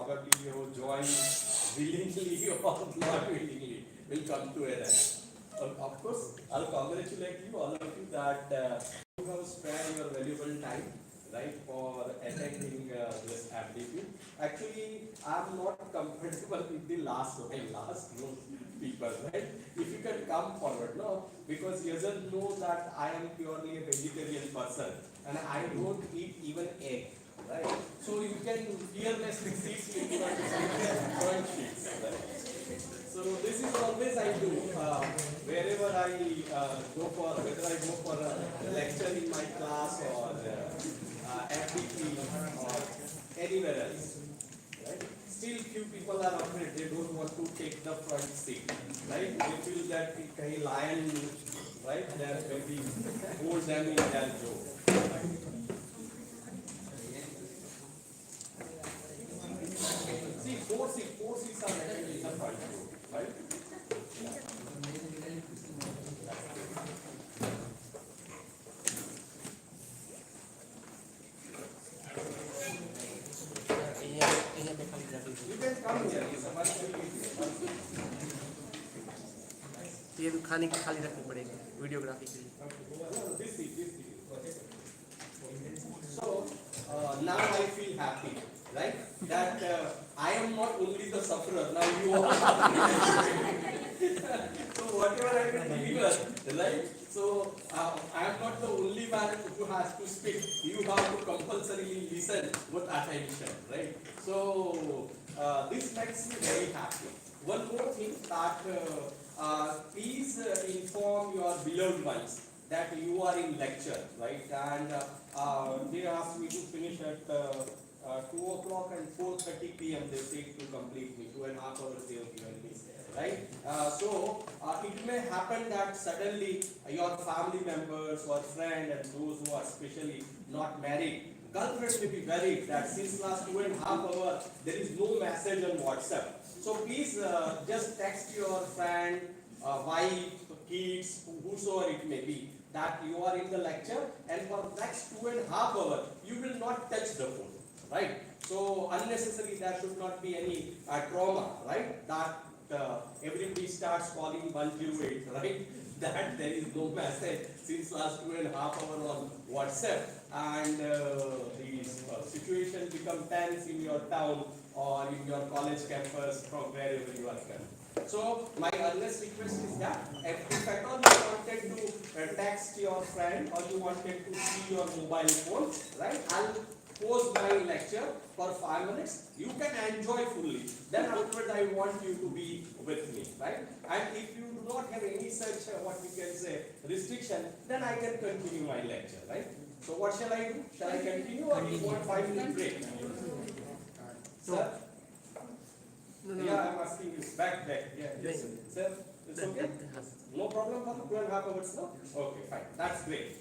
probably you join willingly or not willingly will come to an end. Of course, I'll congratulate you, all of you, that you have spared your valuable time, right, for attending this aptitude. Actually, I'm not comfortable with the last row people, right? If you can come forward, no, because you doesn't know that I am purely a vegetarian person and I don't eat even egg, right? So you can fearlessly see me on front sheets, right? So this is always I do wherever I go for, whether I go for a lecture in my class or FDP or anywhere else, right? Still few people are afraid, they don't want to take the front seat, right? They feel that kahin lion, right, there maybe hold them in their jaw. See, four seats are actually in the front row, right? You can come here. ये तो खाने की खाली रखनी पड़ेगी videography के लिए. This seat. So now I feel happy, right? That I am not only the sufferer. Now you are. So whatever I can deliver, right? So I am not the only one who has to speak. You have to compulsorily listen with attention, right? So this makes me very happy. One more thing that please inform your beloved ones that you are in lecture, right? And they asked me to finish at 2 o'clock and 4:30 p.m. They say to complete me, 2.5 hours they have given me, right? So it may happen that suddenly your family members or friends and those who are especially not married, girlfriend may be worried that since last 2.5 hours there is no message on WhatsApp. So please just text your friend, wife, kids, whosoever it may be, that you are in the lecture, and for next 2.5 hours you will not touch the phone, right? So unnecessarily there should not be any trauma, right? That everybody starts calling 108, right? That there is no message since last 2.5 hours on WhatsApp, and the situation become tense in your town or in your college campus from wherever you are coming. So my earnest request is that if at all you wanted to text your friend or you wanted to see your mobile phone, right, I'll pause my lecture for 5 minutes. You can enjoy fully. Then afterwards I want you to be with me, right? And if you do not have any such what we can say restriction, then I can continue my lecture, right? So what shall I do? Shall I continue or you want 5-minute break? Sir? Yeah, I'm asking you. Back. Yeah, yes, sir. It's okay? No problem for 2.5 hours, no? Okay, fine. That's great.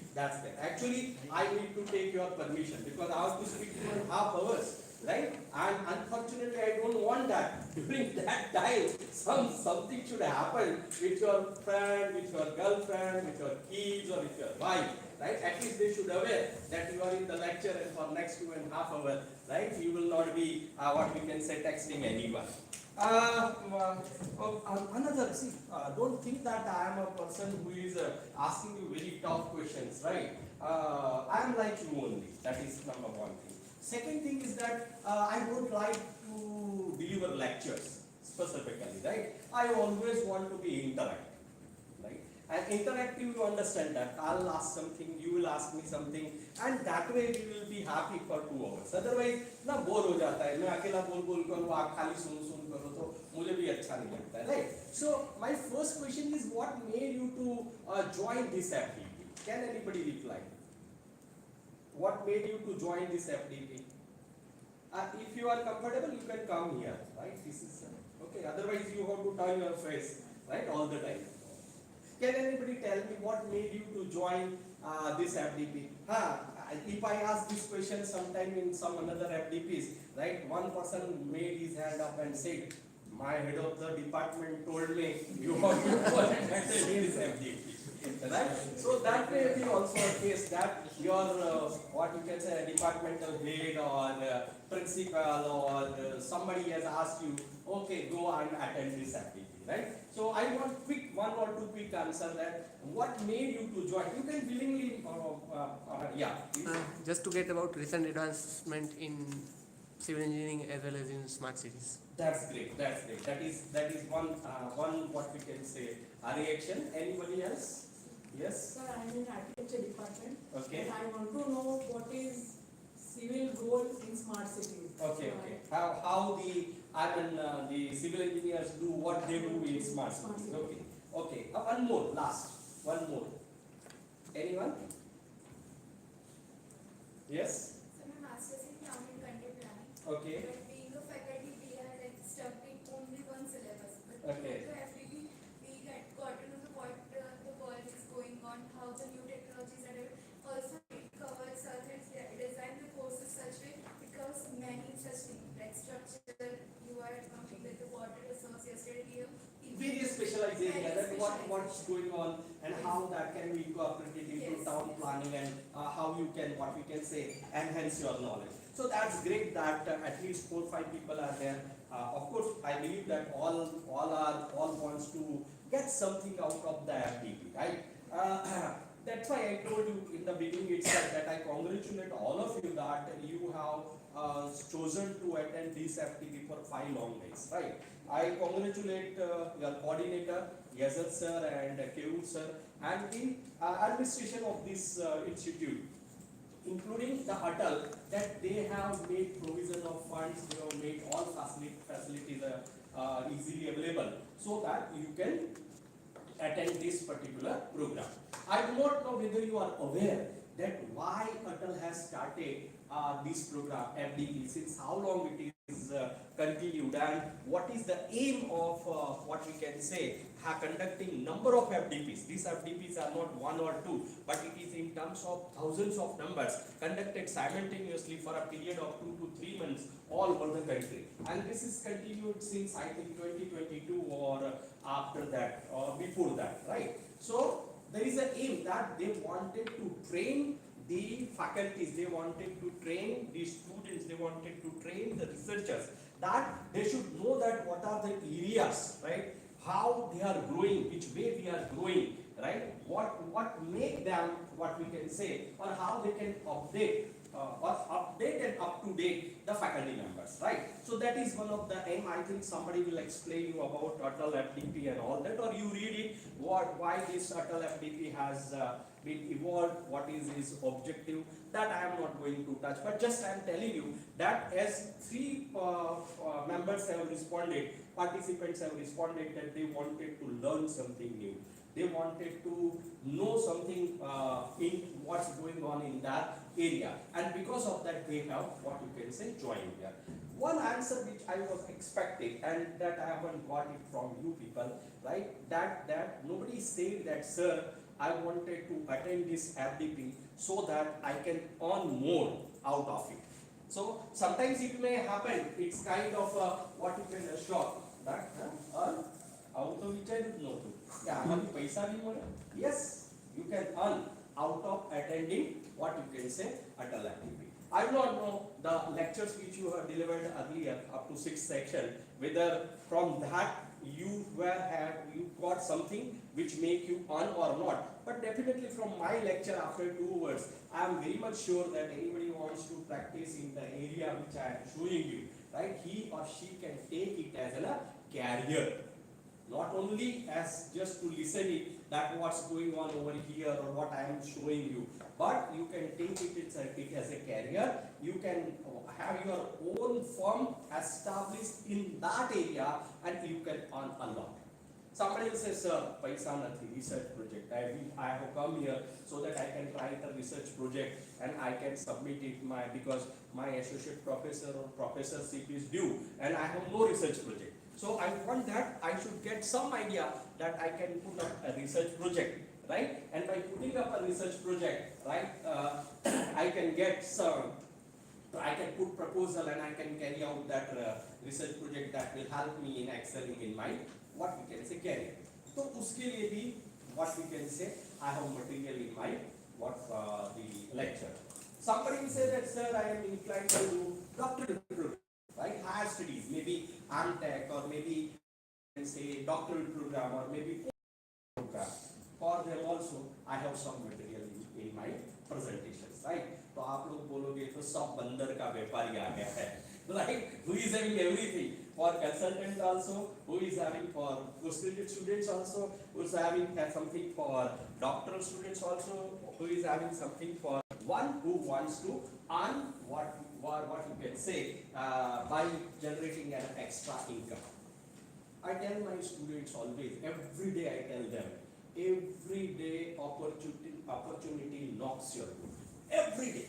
Actually, I need to take your permission because I have to speak 2.5 hours, right? And unfortunately, I don't want that. During that time, something should happen with your friend, with your girlfriend, with your kids, or with your wife, right? At least they should aware that you are in the lecture and for next 2.5 hours, right? You will not be what we can say texting anyone. Another, see, don't think that I am a person who is asking you very tough questions, right? I am like you only. That is number one thing. Second thing is that I don't like to deliver lectures specifically, right? I always want to be interactive, right? And interactive, you understand that I'll ask something, you will ask me something, and that way we will be happy for 2 hours. Otherwise, ना bore हो जाता है. मैं अकेला बोल करूँ, आप खाली सुन करो तो मुझे भी अच्छा नहीं लगता है, right? So my first question is, what made you to join this FDP? Can anybody reply? What made you to join this FDP? If you are comfortable, you can come here, right? This is okay. Otherwise, you have to turn your face, right, all the time. Can anybody tell me what made you to join this FDP? If I ask this question sometime in some another FDPs, right, one person made his hand up and said, my head of the department told me you have to attend this FDP. Right? So that may be also a case that your what you can say departmental head or principal or some somebody has asked you, okay, go and attend this activity, right? So I want quick, one or two quick answer that what made you to join. You can willingly, yeah. Please. Just to get about recent advancement in civil engineering as well as in smart cities. That's great. That's great. That is one what we can say a reaction. Anybody else? Yes. Sir, I am in architecture department. Okay. And I want to know what is civil goals in smart cities. Okay. Okay. How the civil engineers do what they do in smart cities. Okay. Okay. One more. Last. One more. Anyone? Yes. So my master's in town and country planning. Okay. But being a faculty, we are like stuck in only one syllabus. But Okay. to FDP, we got to know what the world is going on, how the new technologies are developed. Also, it covers design the courses such way it covers many such things like structure. You are talking with the water resource yesterday here. Various specialized areas, that what's going on and how that can be incorporated into Yes, town yes. planning, and how you can, what we can say, enhance your knowledge. So that's great that at least 4-5 people are there. Of course, I believe that all wants to get something out of the FDP, right? That's why I told you in the beginning itself that I congratulate all of you that you have chosen to attend this FTP for 5 long days, right? I congratulate your coordinator, Yazat sir and Keud sir, and the administration of this institute, including the Patel, that they have made provision of funds, they have made all facilities easily available so that you can attend this particular program. I do not know whether you are aware that why Patel has started this program, FDP, since how long it is continued, and what is the aim of what we can say conducting number of FDPs. These FDPs are not 1 or 2, but it is in terms of thousands of numbers conducted simultaneously for a period of 2 to 3 months all over the country. And this is continued since I think 2022 or after that or before that, right? So there is an aim that they wanted to train the faculties, they wanted to train the students, they wanted to train the researchers, that they should know that what are the areas, right? How they are growing, which way we are growing, right? What make them, what we can say, or how they can update and up to date the faculty members, right? So that is one of the aim. I think somebody will explain you about Atal FDP and all that, or you read it, why this Atal FDP has been evolved, what is his objective, that I am not going to touch, but just I am telling you that as 3 members have responded, participants have responded that they wanted to learn something new. They wanted to know something in what's going on in that area, and because of that they have, what you can say, joined here. One answer which I was expecting, and that I haven't got it from you people, right? That nobody said that, sir, I wanted to attend this FDP so that I can earn more out of it. So sometimes it may happen, it's kind of what you can assure that earn out of which I don't know. Yes, you can earn out of attending what you can say Atal FDP. I do not know the lectures which you have delivered earlier up to 6th section, whether from that you got something which make you earn or not. But definitely from my lecture after 2 hours, I am very much sure that anybody wants to practice in the area which I am showing you, right? He or she can take it as a career. Not only as just to listen it, that what's going on over here or what I am showing you, but you can take it as a career. You can have your own firm established in that area and you can earn a lot. Somebody will say, sir, paisa nathi, research project. I have come here so that I can write a research project and I can submit it because my associate professor or professorship is due and I have no research project. So I want that I should get some idea that I can put up a research project, right? And by putting up a research project, right, I can get some, I can put proposal and I can carry out that research project that will help me in excelling in my, what we can say, career. So uske liye bhi, what we can say, I have material in my, the lecture. Somebody will say that, sir, I am inclined to do doctorate program. right? Higher studies, maybe Tech or maybe say doctoral program or maybe program. For them also, I have some material in my presentations, right? तो आप लोग बोलोगे तो सब बंदर का व्यापारी आ गया है, right? Who is having everything for consultant also, who is having for postgraduate students also, who is having something for doctoral students also, who is having something for one who wants to earn what you can say by generating an extra income. I tell my students always, every day I tell them, every day opportunity knocks your door. Every day.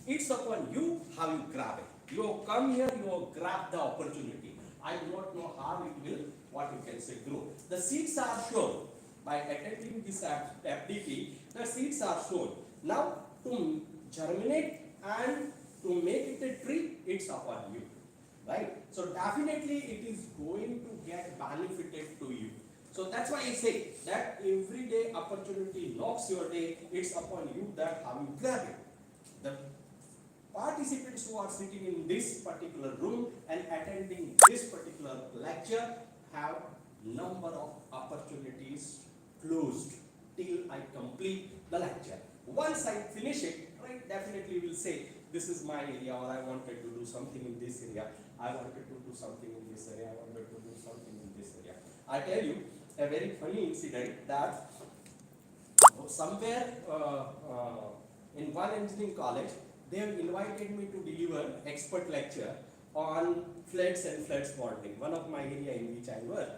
It's upon you how you grab it. You come here, you grab the opportunity. I do not know how it will, what you can say, grow. The seeds are shown. By attending this FDP, the seeds are shown. Now, to germinate and to make it a tree, it's upon you. Right? So definitely it is going to get benefited to you. So that's why I say that every day opportunity knocks your day, it's upon you that how you grab it. The participants who are sitting in this particular room and attending this particular lecture have number of opportunities closed till I complete the lecture. Once I finish it, right, definitely will say this is my area, or I wanted to do something in this area, I wanted to do something in this area, I wanted to do something in this area. I tell you a very funny incident that somewhere in one engineering college, they have invited me to deliver expert lecture on floods and floods modeling, one of my area in which I work.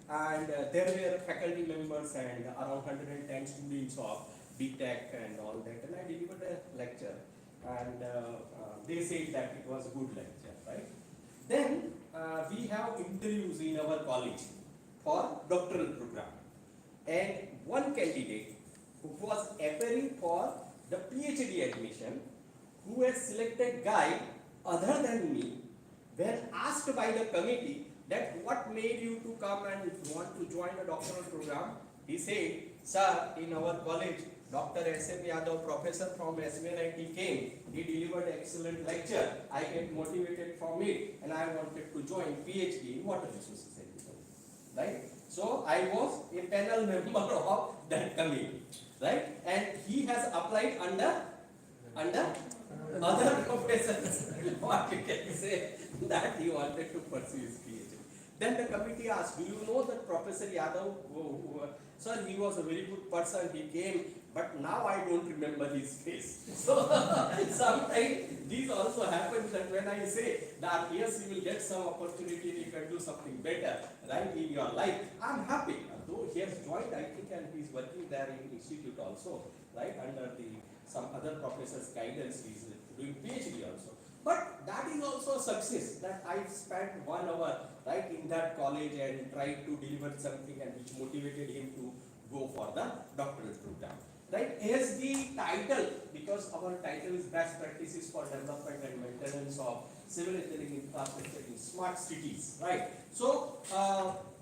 And there were faculty members and around 110 students of BTech and all that, and I delivered a lecture, and they said that it was a good lecture, right? Then we have interviews in our college for doctoral program, and one candidate who was appearing for the PhD admission, who has selected guy other than me, when asked by the committee that what made you to come and want to join a doctoral program, he said, sir, in our college, Dr. S.M. Yadav, professor from SVNIT came, he delivered excellent lecture, I get motivated from it, and I wanted to join PhD in water resources engineering, right? So I was a panel member of that committee, right? And he has applied under other professors, what you can say, that he wanted to pursue his PhD. Then the committee asked, do you know that Professor Yadav, sir, he was a very good person, he came, but now I don't remember his face. So sometimes these also happens that when I say that yes, you will get some opportunity, you can do something better, right, in your life, I'm happy. Though he has joined, I think, and he's working there in institute also, right, under some other professor's guidance, he's doing PhD also. But that is also a success, that I spent 1 hour, right, in that college and tried to deliver something, and which motivated him to go for the doctoral program. Right, as the title, because our title is Best Practices for Development and Maintenance of Civil Engineering Infrastructure in Smart Cities, right. So,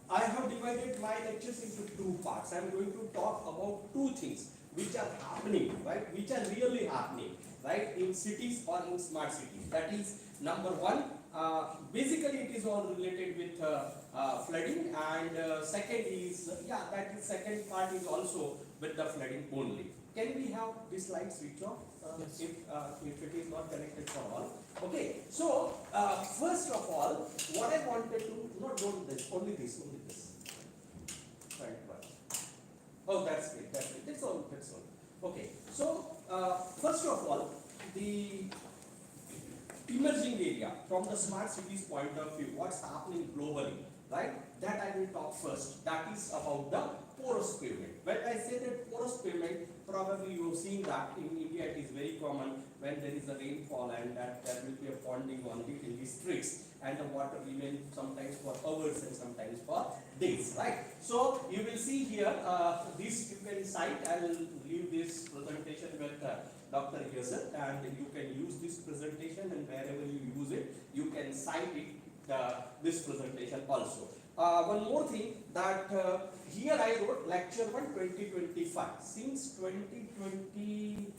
I have divided my lectures into 2 parts. I am going to talk about 2 things which are happening, right, which are really happening, right, in cities or in smart cities. That is number 1, basically it is all related with flooding, and second is, second part is also with the flooding only. Can we have this light switch off if it is not connected for all? Okay, so first of all, what I wanted to, don't this, only this. Right. Oh, that's great, that's all. Okay, so first of all, the emerging area from the smart cities point of view, what's happening globally, right? That I will talk first. That is about the porous pavement. When I say that porous pavement, probably you have seen that in India it is very common when there is a rainfall, and that there will be a ponding on the streets, and the water remains sometimes for hours and sometimes for days, right? So you will see here this you can cite. I will leave this presentation with Dr. Yusuf, and you can use this presentation, and wherever you use it, you can cite it, this presentation also. One more thing, that here I wrote lecture 1 2025. Since 2020,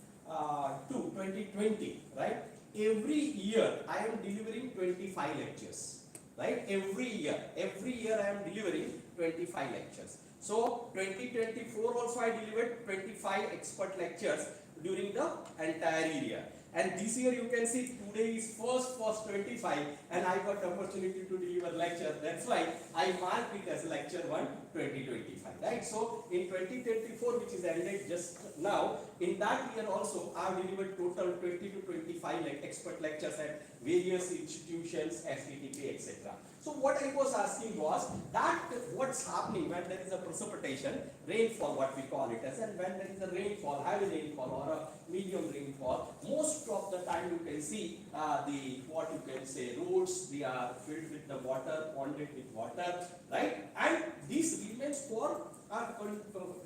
right? every year I am delivering 25 lectures, right? Every year I am delivering 25 lectures. So 2024 also I delivered 25 expert lectures during the entire year. And this year you can see today is first 25 and I got opportunity to deliver lecture. That's why I marked it as lecture 1 2025, right? So in 2024, which is ended just now, in that year also I have delivered total 20 to 25 expert lectures at various institutions, STTP, etc. So what I was asking was that what's happening when there is a precipitation, rainfall what we call it as, and when there is a rainfall, heavy rainfall or a medium rainfall, most of the time you can see the what you can say roads, they are filled with the water, ponded with water, right? And this remains for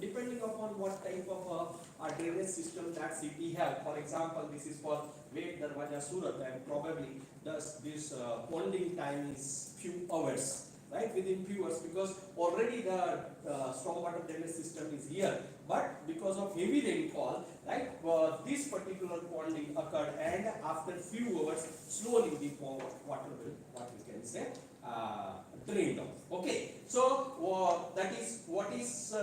depending upon what type of drainage system that city have. For example, this is for Ved Darwaja Surat, and probably this ponding time is few hours, right? Within few hours, because already the stormwater drainage system is here, but because of heavy rainfall, right, this particular ponding occurred, and after few hours slowly the water will, what we can say, drained off. Okay, so that is what is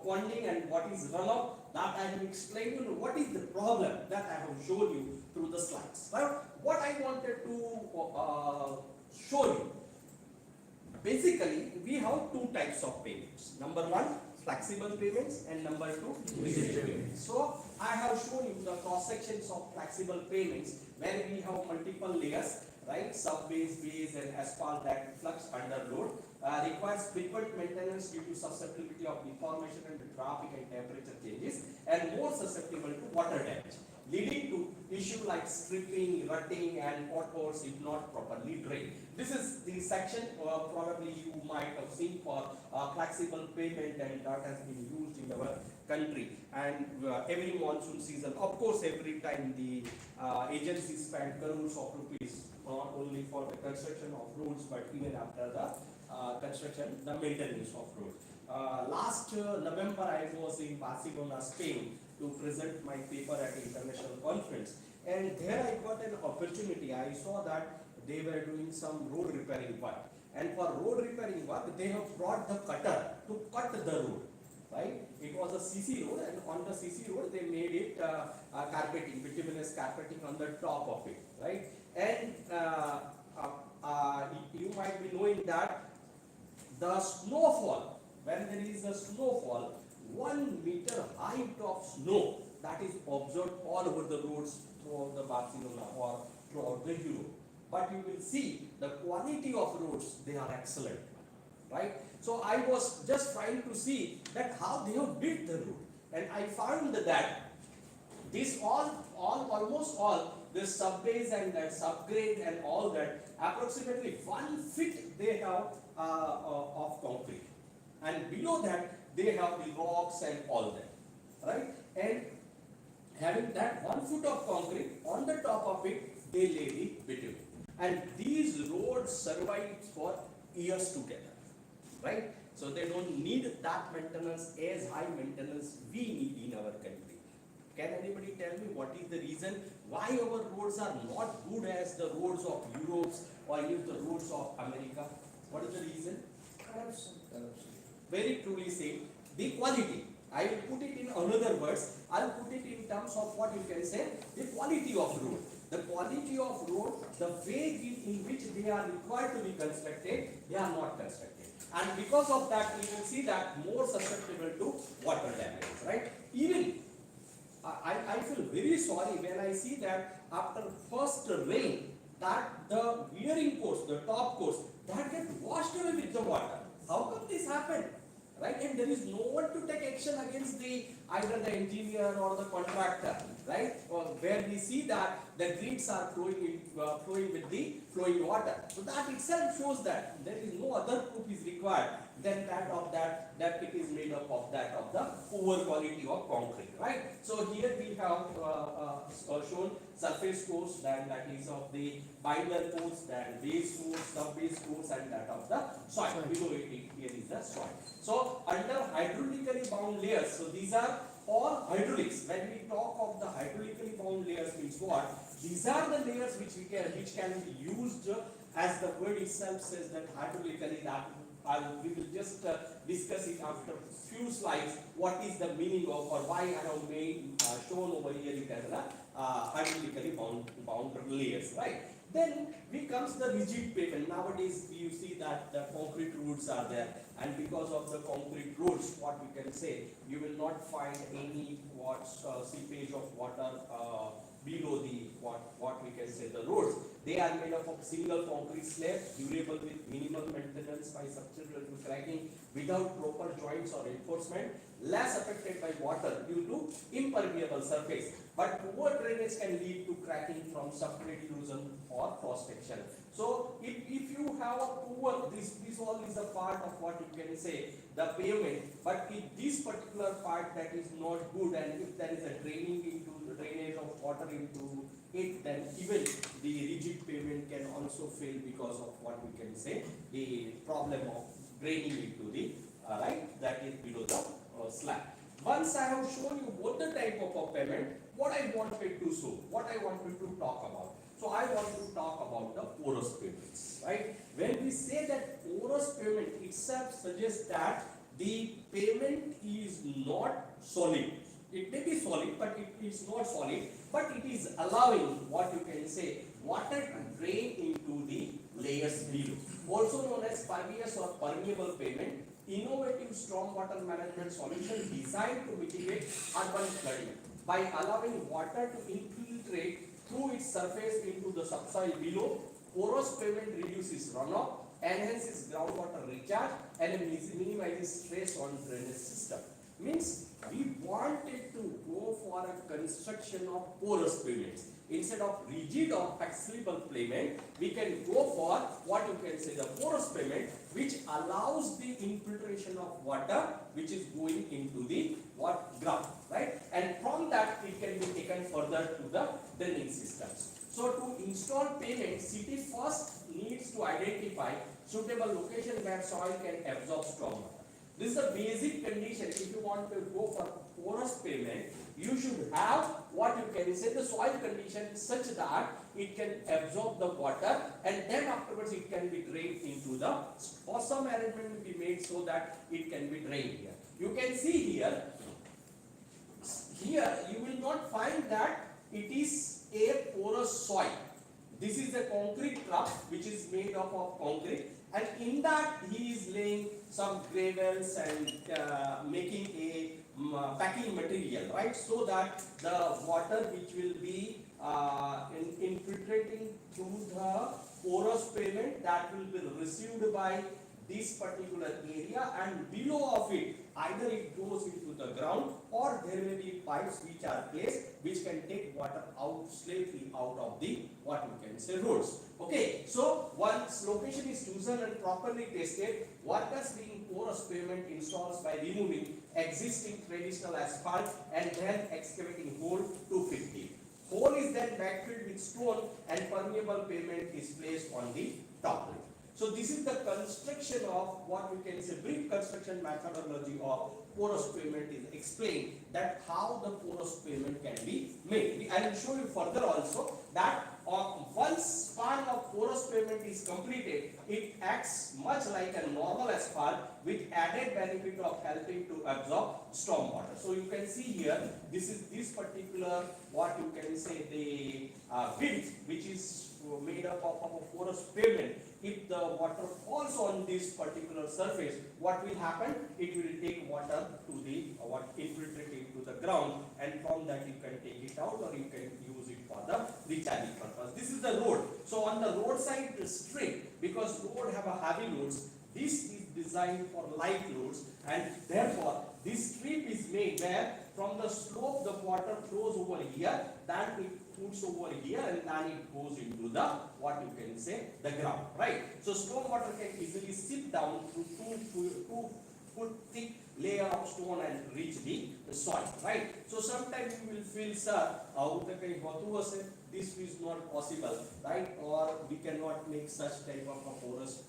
ponding and what is runoff, that I have explained you. What is the problem that I have shown you through the slides. Now what I wanted to show you, basically we have two types of payments. Number one, flexible payments, and number two, rigid payments. So I have shown you the cross sections of flexible payments where we have multiple layers, right? Sub-base, base and asphalt that flux under load, requires frequent maintenance due to susceptibility of deformation and traffic and temperature changes, and more susceptible to water damage, leading to issue like stripping, rutting and potholes if not properly drained. This is the section probably you might have seen for flexible payment, and that has been used in our country. And every monsoon season, of course, every time the agencies spend crores of rupees, not only for the construction of roads but even after the construction, the maintenance of roads. Last November I was in Barcelona, Spain to present my paper at international conference, and there I got an opportunity. I saw that they were doing some road repairing work, and for road repairing work they have brought the cutter to cut the road, right? It was a CC road, and on the CC road they made it carpeting, bituminous carpeting on the top of it, right? And you might be knowing that the snowfall, when there is a snowfall, 1 meter height of snow that is observed all over the roads throughout the Barcelona or throughout the Europe. But you will see the quality of roads, they are excellent, right? So I was just trying to see that how they have built the road, and I found that this almost all this subbase and that subgrade and all that, approximately 1 feet they have of concrete, and below that they have the rocks and all that, right? And having that 1 foot of concrete, on the top of it they lay the bitumen, and these roads survive for years together, right? So they don't need that maintenance, as high maintenance we need in our country. Can anybody tell me what is the reason why our roads are not good as the roads of Europe or even the roads of America? What is the reason? Corruption. Very truly said, the quality. I will put it in another words. I will put it in terms of what you can say, the quality of road. The quality of road, the way in which they are required to be constructed, they are not constructed. And because of that, we will see that more susceptible to water damage, right? Even I feel very sorry when I see that after first rain, that the wearing course, the top course, that gets washed away with the water. How come this happened? Right? And there is no one to take action against either the engineer or the contractor, right? Where we see that the grids are flowing with the flowing water. So that itself shows that there is no other proof is required than that it is made up of that of the poor quality of concrete, right? So here we have shown surface course, then that is of the binder course, then base course, sub-base course, and that of the soil. Below it, here is the soil. So under hydraulically bound layers, so these are all hydraulics. When we talk of the hydraulically bound layers means what? These are the layers which can be used as the word itself says that hydraulically. That we will just discuss it after few slides. What is the meaning of, or why I have made shown over here it as hydraulically bound layers, right? Then comes the rigid pavement. Nowadays you see that the concrete roads are there, and because of the concrete roads, what we can say, you will not find any seepage of water below the what we can say the roads. They are made up of single concrete slab, durable with minimal maintenance by substitute to cracking, without proper joints or reinforcement, less affected by water due to impermeable surface. But poor drainage can lead to cracking from substrate erosion or cross section. So if you have a poor, this all is a part of what you can say the pavement, but if this particular part that is not good, and if there is a drainage of water into it, then even the rigid pavement can also fail because of what we can say the problem of draining into the right, that is below the slab. Once I have shown you both the type of pavement, what I wanted to show, what I wanted to talk about. So I want to talk about the porous pavements, right? When we say that porous pavement itself suggests that the pavement is not solid. It may be solid, but it is not solid, but it is allowing what you can say water to drain into the layers below. Also known as pervious or permeable pavement, innovative stormwater management solution designed to mitigate urban flooding by allowing water to infiltrate through its surface into the subsoil below. Porous pavement reduces runoff, enhances groundwater recharge, and minimizes stress on drainage system. Means we wanted to go for a construction of porous pavements. Instead of rigid or flexible pavement, we can go for what you can say the porous pavement, which allows the infiltration of water which is going into the ground, right? And from that it can be taken further to the draining systems. So to install pavement, city first needs to identify suitable location where soil can absorb stormwater. This is the basic condition. If you want to go for porous pavement, you should have what you can say the soil condition such that it can absorb the water, and then afterwards it can be drained into the, or some arrangement will be made so that it can be drained here. You can see here you will not find that it is a porous soil. This is a concrete truck which is made up of concrete, and in that he is laying some gravels and making a packing material, right, so that the water which will be infiltrating through the porous pavement, that will be received by this particular area, and below of it either it goes into the ground, or there may be pipes which are placed which can take water out safely out of the what you can say roads. Okay, so once location is chosen and properly tested, workers being porous pavement installs by removing existing traditional asphalt and then excavating hole 250. Hole is then backfilled with stone and permeable pavement is placed on the top of it. So this is the construction of what we can say brief construction methodology of porous pavement is explained, that how the porous pavement can be made. I will show you further also that once span of porous pavement is completed, it acts much like a normal asphalt with added benefit of helping to absorb stormwater. So you can see here, this is this particular what you can say the width which is made up of a porous pavement. If the water falls on this particular surface, what will happen? It will take water to the infiltrate into the ground, and from that you can take it out, or you can use it for the recharging purpose. This is the road. So on the roadside strip, because road have a heavy loads, this is designed for light loads, and therefore this strip is made where from the slope the water flows over here, then it puts over here, and then it goes into the what you can say the ground, right? So storm water can easily seep down through 2 foot thick layer of stone and reach the soil, right? So sometimes you will feel, sir, this is not possible, right? Or we cannot make such type of a porous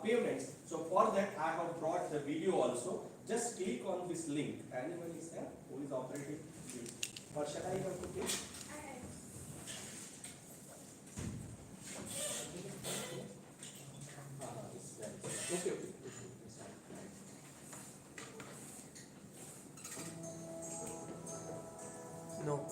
pavements. So for that I have brought the video also. Just click on this link. Anyone is there who is operating? Or shall I have to click? Okay, okay. No.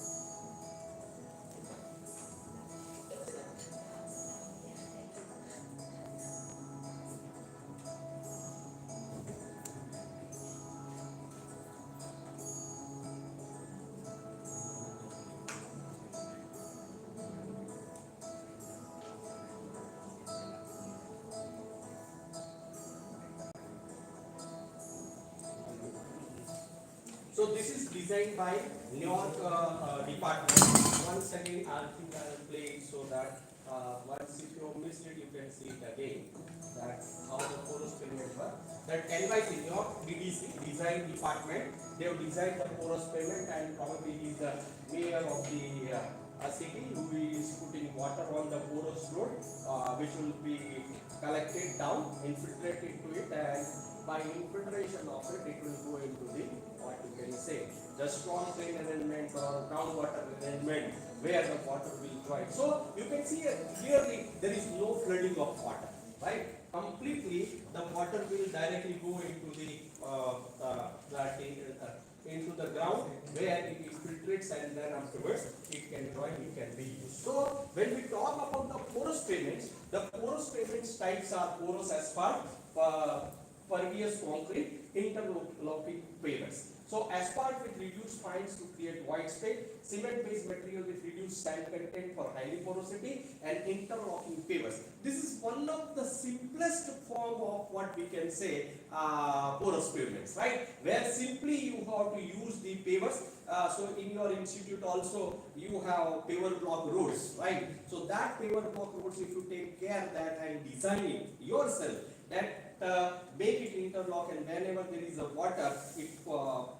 So this is designed by New York department. Once again, I think I will play it so that once if you missed it, you can see it again. That how the porous pavement work. That NYC, New York DDC, design department, they have designed the porous pavement, and probably he is the mayor of the city who is putting water on the porous road, which will be collected down, infiltrated to it, and by infiltration of it, it will go into the, what you can say, the storm drain arrangement or groundwater arrangement where the water will join. So you can see clearly there is no flooding of water, right? Completely the water will directly go into the into the ground where it infiltrates, and then afterwards it can join, it can be used. So when we talk about the porous pavements, the porous pavements types are porous asphalt, pervious concrete, interlocking pavers. So asphalt with reduced fines to create white space, cement-based material with reduced sand content for highly porosity, and interlocking pavers. This is one of the simplest form of what we can say porous pavements, right? Where simply you have to use the pavers. So in your institute also you have paver block roads, right? So that paver block roads, if you take care that and design it yourself, that make it interlock, and whenever there is a water, it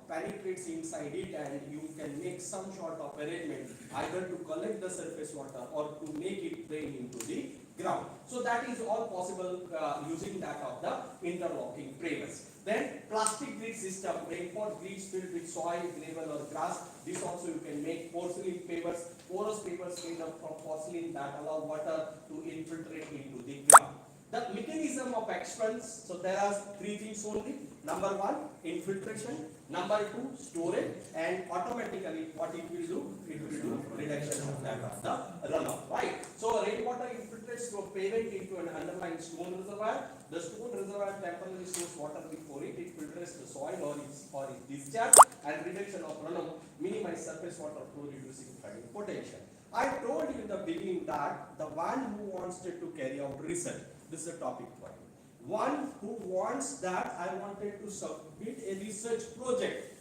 penetrates inside it, and you can make some sort of arrangement either to collect the surface water or to make it drain into the ground. So that is all possible using that of the interlocking pavers. Then plastic grid system, rainfall grids filled with soil, gravel or grass. This also you can make porcelain pavers, porous pavers made up from porcelain that allow water to infiltrate into the ground. The mechanism of expense, so there are three things only. Number one, infiltration. Number two, storage. And automatically what it will do? It will do reduction of that of the runoff, right? So rainwater infiltrates through pavement into an underlying stone reservoir. The stone reservoir temporarily stores water before it filters the soil or is discharged, and reduction of runoff minimize surface water flow, reducing flooding potential. I told you in the beginning that the one who wants to carry out research, this is a topic for you. One who wants that I wanted to submit a research project,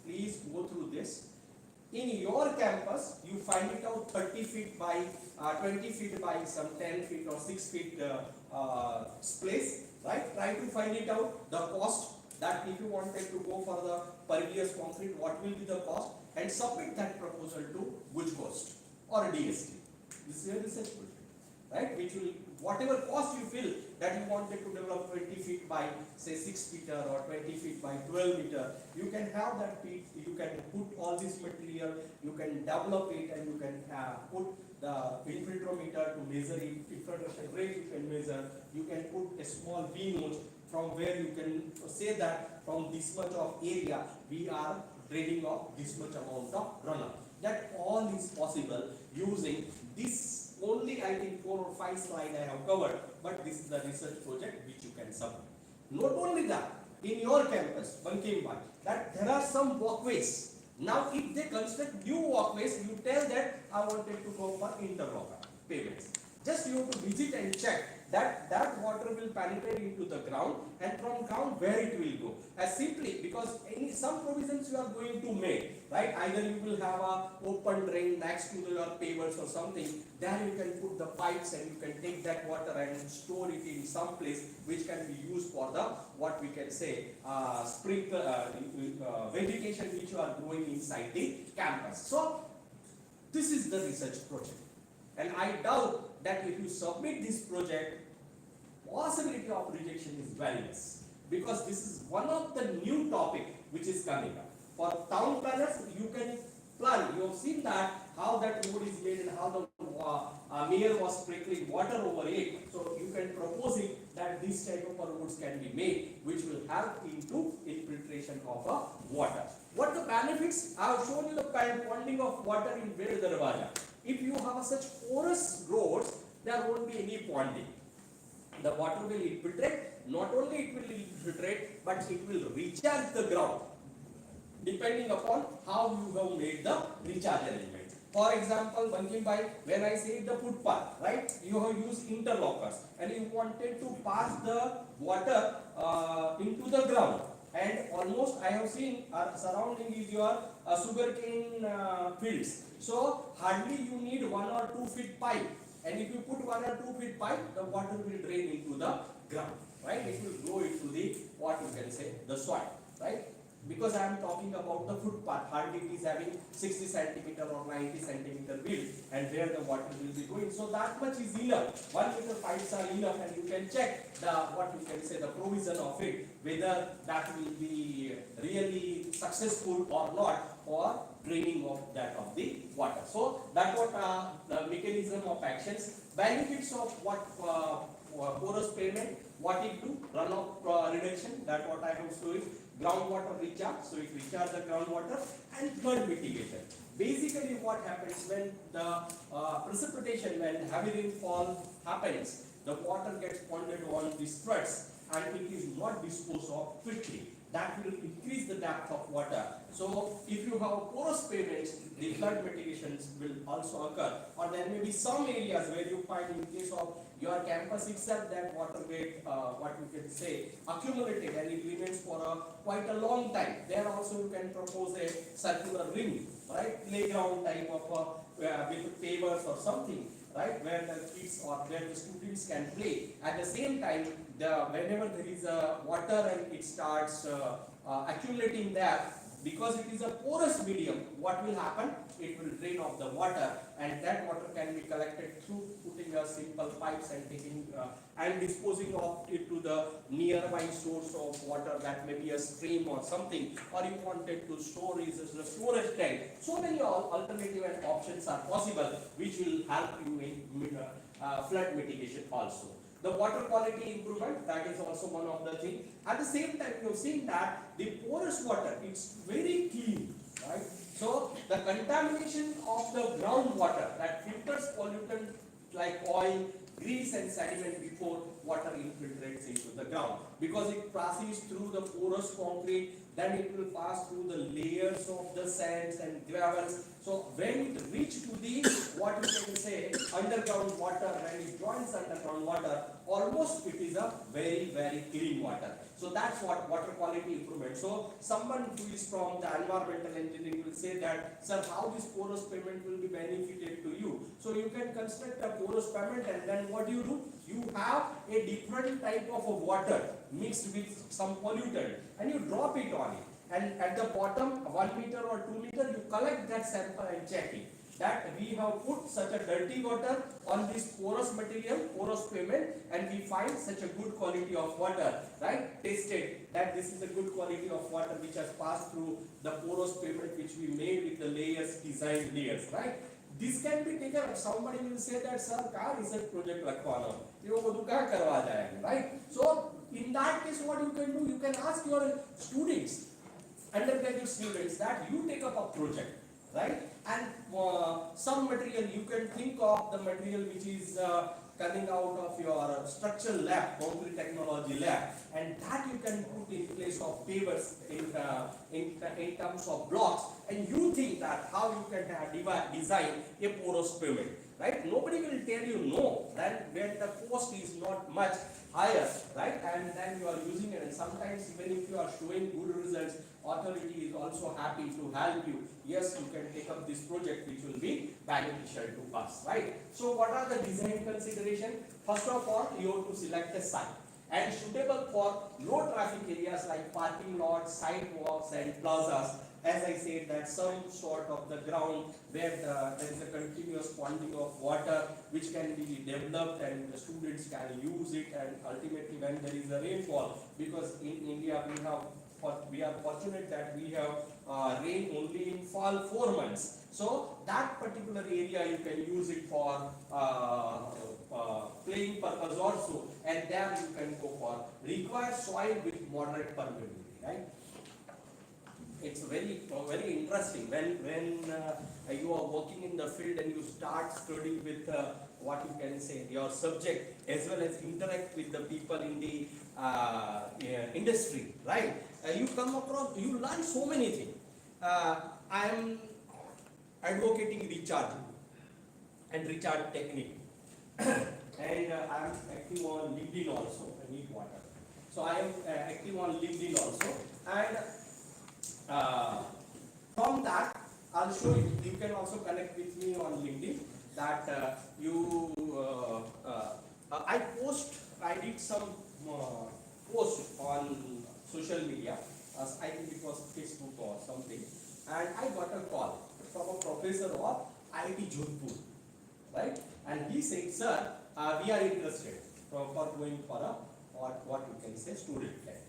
please go through this. In your campus, you find it out 30 feet by 20 feet by some 10 feet or 6 feet place, right? Try to find it out, the cost, that if you wanted to go for the pervious concrete, what will be the cost, and submit that proposal to which cost or DST. This is a research project, right? Which will, whatever cost you feel that you wanted to develop 20 feet by say 6 meter or 20 feet by 12 meter, you can have that feet, you can put all this material, you can develop it, and you can put the infiltrometer to measure it, infiltration rate you can measure, you can put a small V notch from where you can say that from this much of area we are draining off this much amount of runoff. That all is possible using this only, I think 4 or 5 slides I have covered, but this is the research project which you can submit. Not only that, in your campus, one came by, that there are some walkways. Now if they construct new walkways, you tell that I wanted to go for interlock pavements. Just you have to visit and check that that water will penetrate into the ground, and from ground where it will go. As simply because some provisions you are going to make, right? Either you will have a open drain next to your pavers or something. There you can put the pipes and you can take that water and store it in some place which can be used for the what we can say sprinkler vegetation which you are growing inside the campus. So this is the research project, and I doubt that if you submit this project, possibility of rejection is very less, because this is one of the new topic which is coming up. For town planners, you can plan. You have seen that how that road is made and how the mayor was sprinkling water over it. So you can propose it that this type of roads can be made, which will help into infiltration of water. What the benefits? I have shown you the ponding of water in Ved Darwaja. If you have such porous roads, there won't be any ponding. The water will infiltrate. Not only it will infiltrate, but it will recharge the ground, depending upon how you have made the recharge arrangement. For example, Bankim Bhai, when I say the footpath, right, you have used interlockers and you wanted to pass the water into the ground. And almost I have seen surrounding is your sugarcane fields. So hardly you need 1 or 2 feet pipe. And if you put 1 or 2 feet pipe, the water will drain into the ground, right? It will go into the, what you can say, the soil, right? Because I am talking about the footpath, hardly it is having 60 centimeter or 90 centimeter width, and where the water will be going. So that much is enough. 1 meter pipes are enough, and you can check the, what you can say, the provision of it, whether that will be really successful or not for draining of that of the water. So that's what the mechanism of actions. Benefits of what porous pavement, what it do, runoff reduction, that what I have shown. Groundwater recharge, so it recharges the groundwater, and flood mitigation. Basically what happens when the precipitation, when heavy rainfall happens, the water gets ponded on these floods and it is not disposed of quickly. That will increase the depth of water. So if you have porous pavements, the flood mitigations will also occur. Or there may be some areas where you find, in case of your campus itself, that water get what you can say accumulated and it remains for quite a long time. There also you can propose a circular ring, right? Playground type of with pavers or something, right? Where the kids or where the students can play. At the same time, whenever there is water and it starts accumulating there, because it is a porous medium, what will happen? It will drain off the water, and that water can be collected through putting a simple pipes and taking and disposing of it to the nearby source of water, that may be a stream or something, or you wanted to store it as a storage tank. So many alternative and options are possible, which will help you in flood mitigation also. The water quality improvement, that is also one of the things. At the same time, you have seen that the porous water, it's very clean, right? So the contamination of the groundwater, that filters pollutant like oil, grease and sediment before water infiltrates into the ground. Because it passes through the porous concrete, then it will pass through the layers of the sands and gravels. So when it reaches to the, what you can say, underground water, when it joins underground water, almost it is a very, very clean water. So that's what water quality improvement. So someone who is from the environmental engineering will say that, sir, how this porous pavement will be benefited to you? So you can construct a porous pavement, and then what do? You have a different type of water mixed with some pollutant, and you drop it on it. And at the bottom, 1 meter or 2 meter, you collect that sample and check it. That we have put such a dirty water on this porous material, porous pavement, and we find such a good quality of water, right? Tasted that this is a good quality of water which has passed through the porous pavement which we made with the layers, designed layers, right? This can be taken. Somebody will say that, sir, car research project lakhwana, right? So in that case, what you can do, you can ask your students, undergraduate students, that you take up a project, right? And some material you can think of, the material which is coming out of your structural lab, concrete technology lab, and that you can put in place of pavers in terms of blocks, and you think that how you can design a porous pavement, right? Nobody will tell you no, then when the cost is not much higher, right? And then you are using it, and sometimes even if you are showing good results, authority is also happy to help you. Yes, you can take up this project which will be beneficial to us, right? So what are the design considerations? First of all, you have to select a site and suitable for low traffic areas like parking lots, sidewalks and plazas. As I said, that some sort of the ground where there is a continuous ponding of water which can be developed and the students can use it, and ultimately when there is a rainfall, because in India we are fortunate that we have rain only in fall 4 months. So that particular area you can use it for playing purpose also, and there you can go for required soil with moderate permeability, right? It's very interesting when you are working in the field and you start studying with what you can say your subject as well as interact with the people in the industry, right? You come across, you learn so many things. I am advocating recharge and recharge technique, and I am active on LinkedIn also. I need water, so I am active on LinkedIn also, and from that, I'll show you. You can also connect with me on LinkedIn. That I did some post on social media. I think it was Facebook or something, and I got a call from a professor of IIT Jodhpur, right? And he said, "Sir, we are interested for going for a what you can say student plan,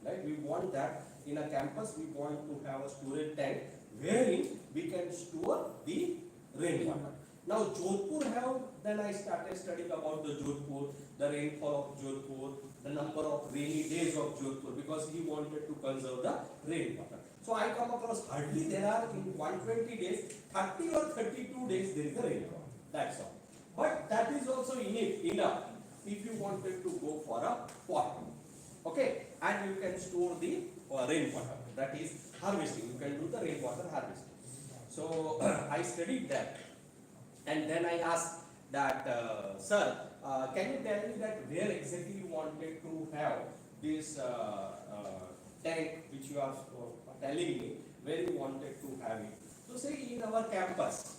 right? We want that." In a campus, we want to have a storage tank wherein we can store the rainwater. Now, Jodhpur then I started studying about the Jodhpur, the rainfall of Jodhpur, the number of rainy days of Jodhpur, because he wanted to conserve the rainwater. So I come across hardly there are in 120 days, 30 or 32 days there is a rainfall. That's all. But that is also enough if you wanted to go for a pot. Okay, and you can store the rainwater, that is harvesting. You can do the rainwater harvesting. So I studied that, and then I asked that, sir, can you tell me that where exactly you wanted to have this tank which you are telling me, where you wanted to have it? So say in our campus.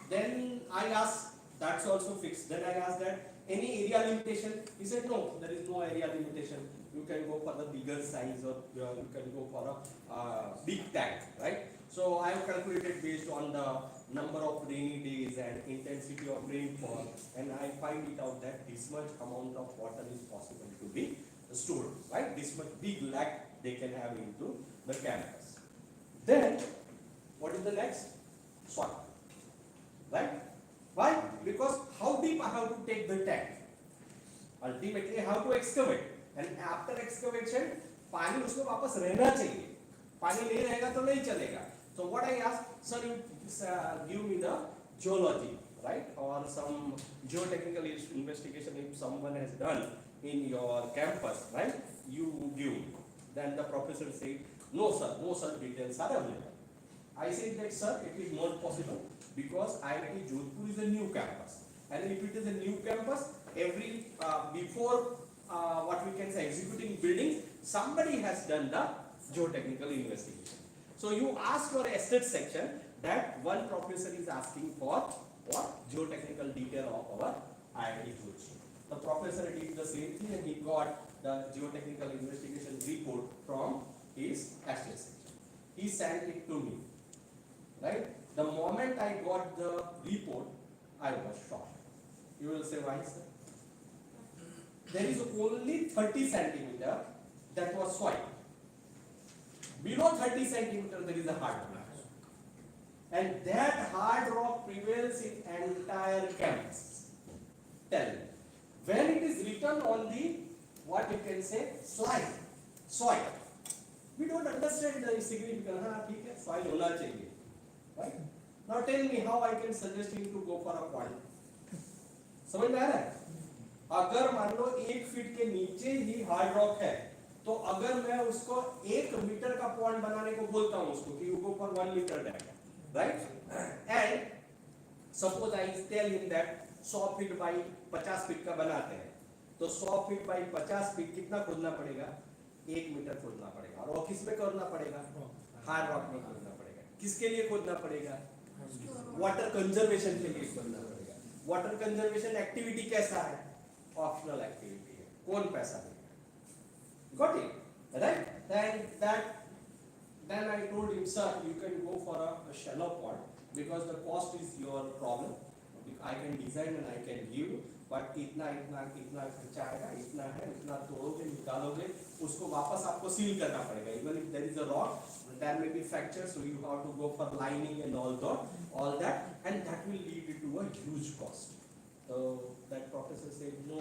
Then I asked, that's also fixed. Then I asked that any area limitation? He said no, there is no area limitation. You can go for the bigger size, or you can go for a big tank, right? So I have calculated based on the number of rainy days and intensity of rainfall, and I find it out that this much amount of water is possible to be stored, right? This much big lac they can have into the campus. Then, what is the next? Soil, right? Why? Because how deep I have to take the tank? Ultimately, I have to excavate. And after excavation, पानी उसमें वापस रहना चाहिए. पानी नहीं रहेगा तो नहीं चलेगा. So what I ask, sir, you give me the geology, right, or some geotechnical investigation if someone has done in your campus, right? You give. Then the professor said, no sir, details are available. I said that, sir, it is not possible because IIT Jodhpur is a new campus, and if it is a new campus, every before what we can say executing buildings, somebody has done the geotechnical investigation. So you ask your estate section that one professor is asking for what geotechnical detail of our IIT Jodhpur. The professor did the same thing and he got the geotechnical investigation report from his estate section. He sent it to me. Right? The moment I got the report, I was shocked. You will say, why, sir? There is only 30 centimeter that was soil. Below 30 centimeter, there is a hard rock. And that hard rock prevails in entire campus. Tell me. When it is written on the, what you can say, slide, soil, we don't understand the significance. ठीक है, soil होना चाहिए. Right? Now tell me how I can suggest him to go for a pond. समझ में आ रहा है? अगर मान लो 1 फीट के नीचे ही हार्ड रॉक है, तो अगर मैं उसको 1 मीटर का पॉन्ड बनाने को बोलता हूं उसको कि you go for 1 meter dam, right? And suppose I tell him that 100 feet by 50 feet का बनाते हैं, तो 100 फीट बाई 50 फीट कितना खोदना पड़ेगा? 1 मीटर खोदना पड़ेगा. और किस में खोदना पड़ेगा? हार्ड रॉक में खोदना पड़ेगा. किसके लिए खोदना पड़ेगा? वाटर कंजर्वेशन के लिए खोदना पड़ेगा. वाटर कंजर्वेशन एक्टिविटी कैसा है? ऑप्शनल एक्टिविटी है. कौन पैसा देगा? Got it? Right? Then I told him, sir, you can go for a shallow pond because the cost is your problem. I can design and I can give, but इतना खर्चा आएगा, इतना तोड़ोगे, निकालोगे, उसको वापस आपको सील करना पड़ेगा. Even if there is a rock, there may be fractures, so you have to go for lining and all that, and that will lead to a huge cost. So that professor said, no,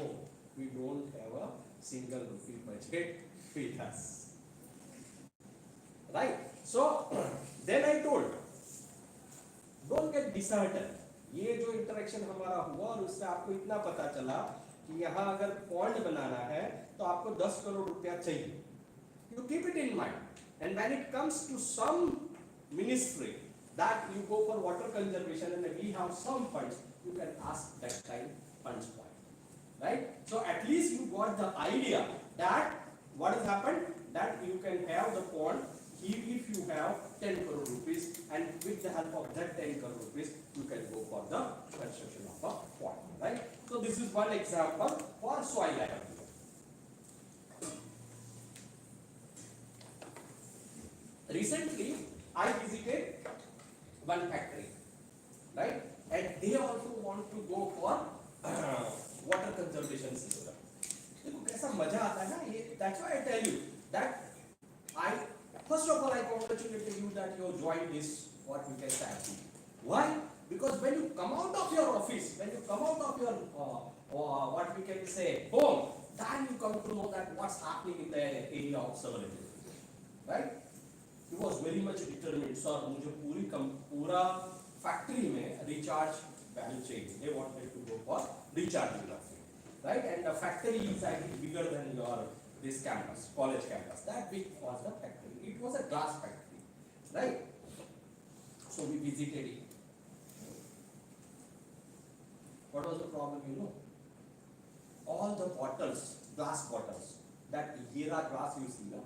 we don't have a single rupee budget with us. Right? So then I told, don't get disheartened. ये जो interaction हमारा हुआ और उससे आपको इतना पता चला कि यहाँ अगर पॉन्ड बनाना है तो आपको 10 करोड़ रुपया चाहिए. You keep it in mind. And when it comes to some ministry that you go for water conservation and we have some funds, you can ask that kind funds point. Right? So at least you got the idea that what has happened, that you can have the pond if you have 10 crore rupees, and with the help of that 10 crore rupees, you can go for the construction of a pond. Right? So this is one example for soil I have given. Recently, I visited one factory, right? And they also want to go for water conservation system. देखो कैसा मजा आता है ना ये. That's why I tell you that I first of all I congratulate you that you joined this what we can say activity. Why? Because when you come out of your office, when you come out of your what we can say home, then you come to know that what's happening in the area of sovereignty, right? He was very much determined. Sir, मुझे पूरा factory में recharge value चाहिए. They wanted to go for recharge value, right? And the factory is actually bigger than your this campus, college campus. That big was the factory. It was a glass factory, right? So we visited it. What was the problem? You know, all the bottles, glass bottles, that Hira glass you see, no?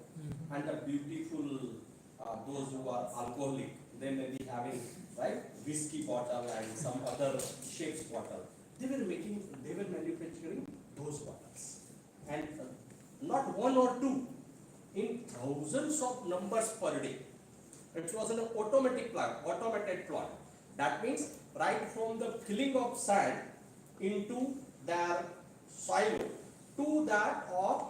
And the beautiful. Those who are alcoholic, they may be having, right, whiskey bottle and some other shapes bottle. They were manufacturing those bottles, and not one or two, in thousands of numbers per day. It was an automated plant. That means right from the filling of sand into their silo to that of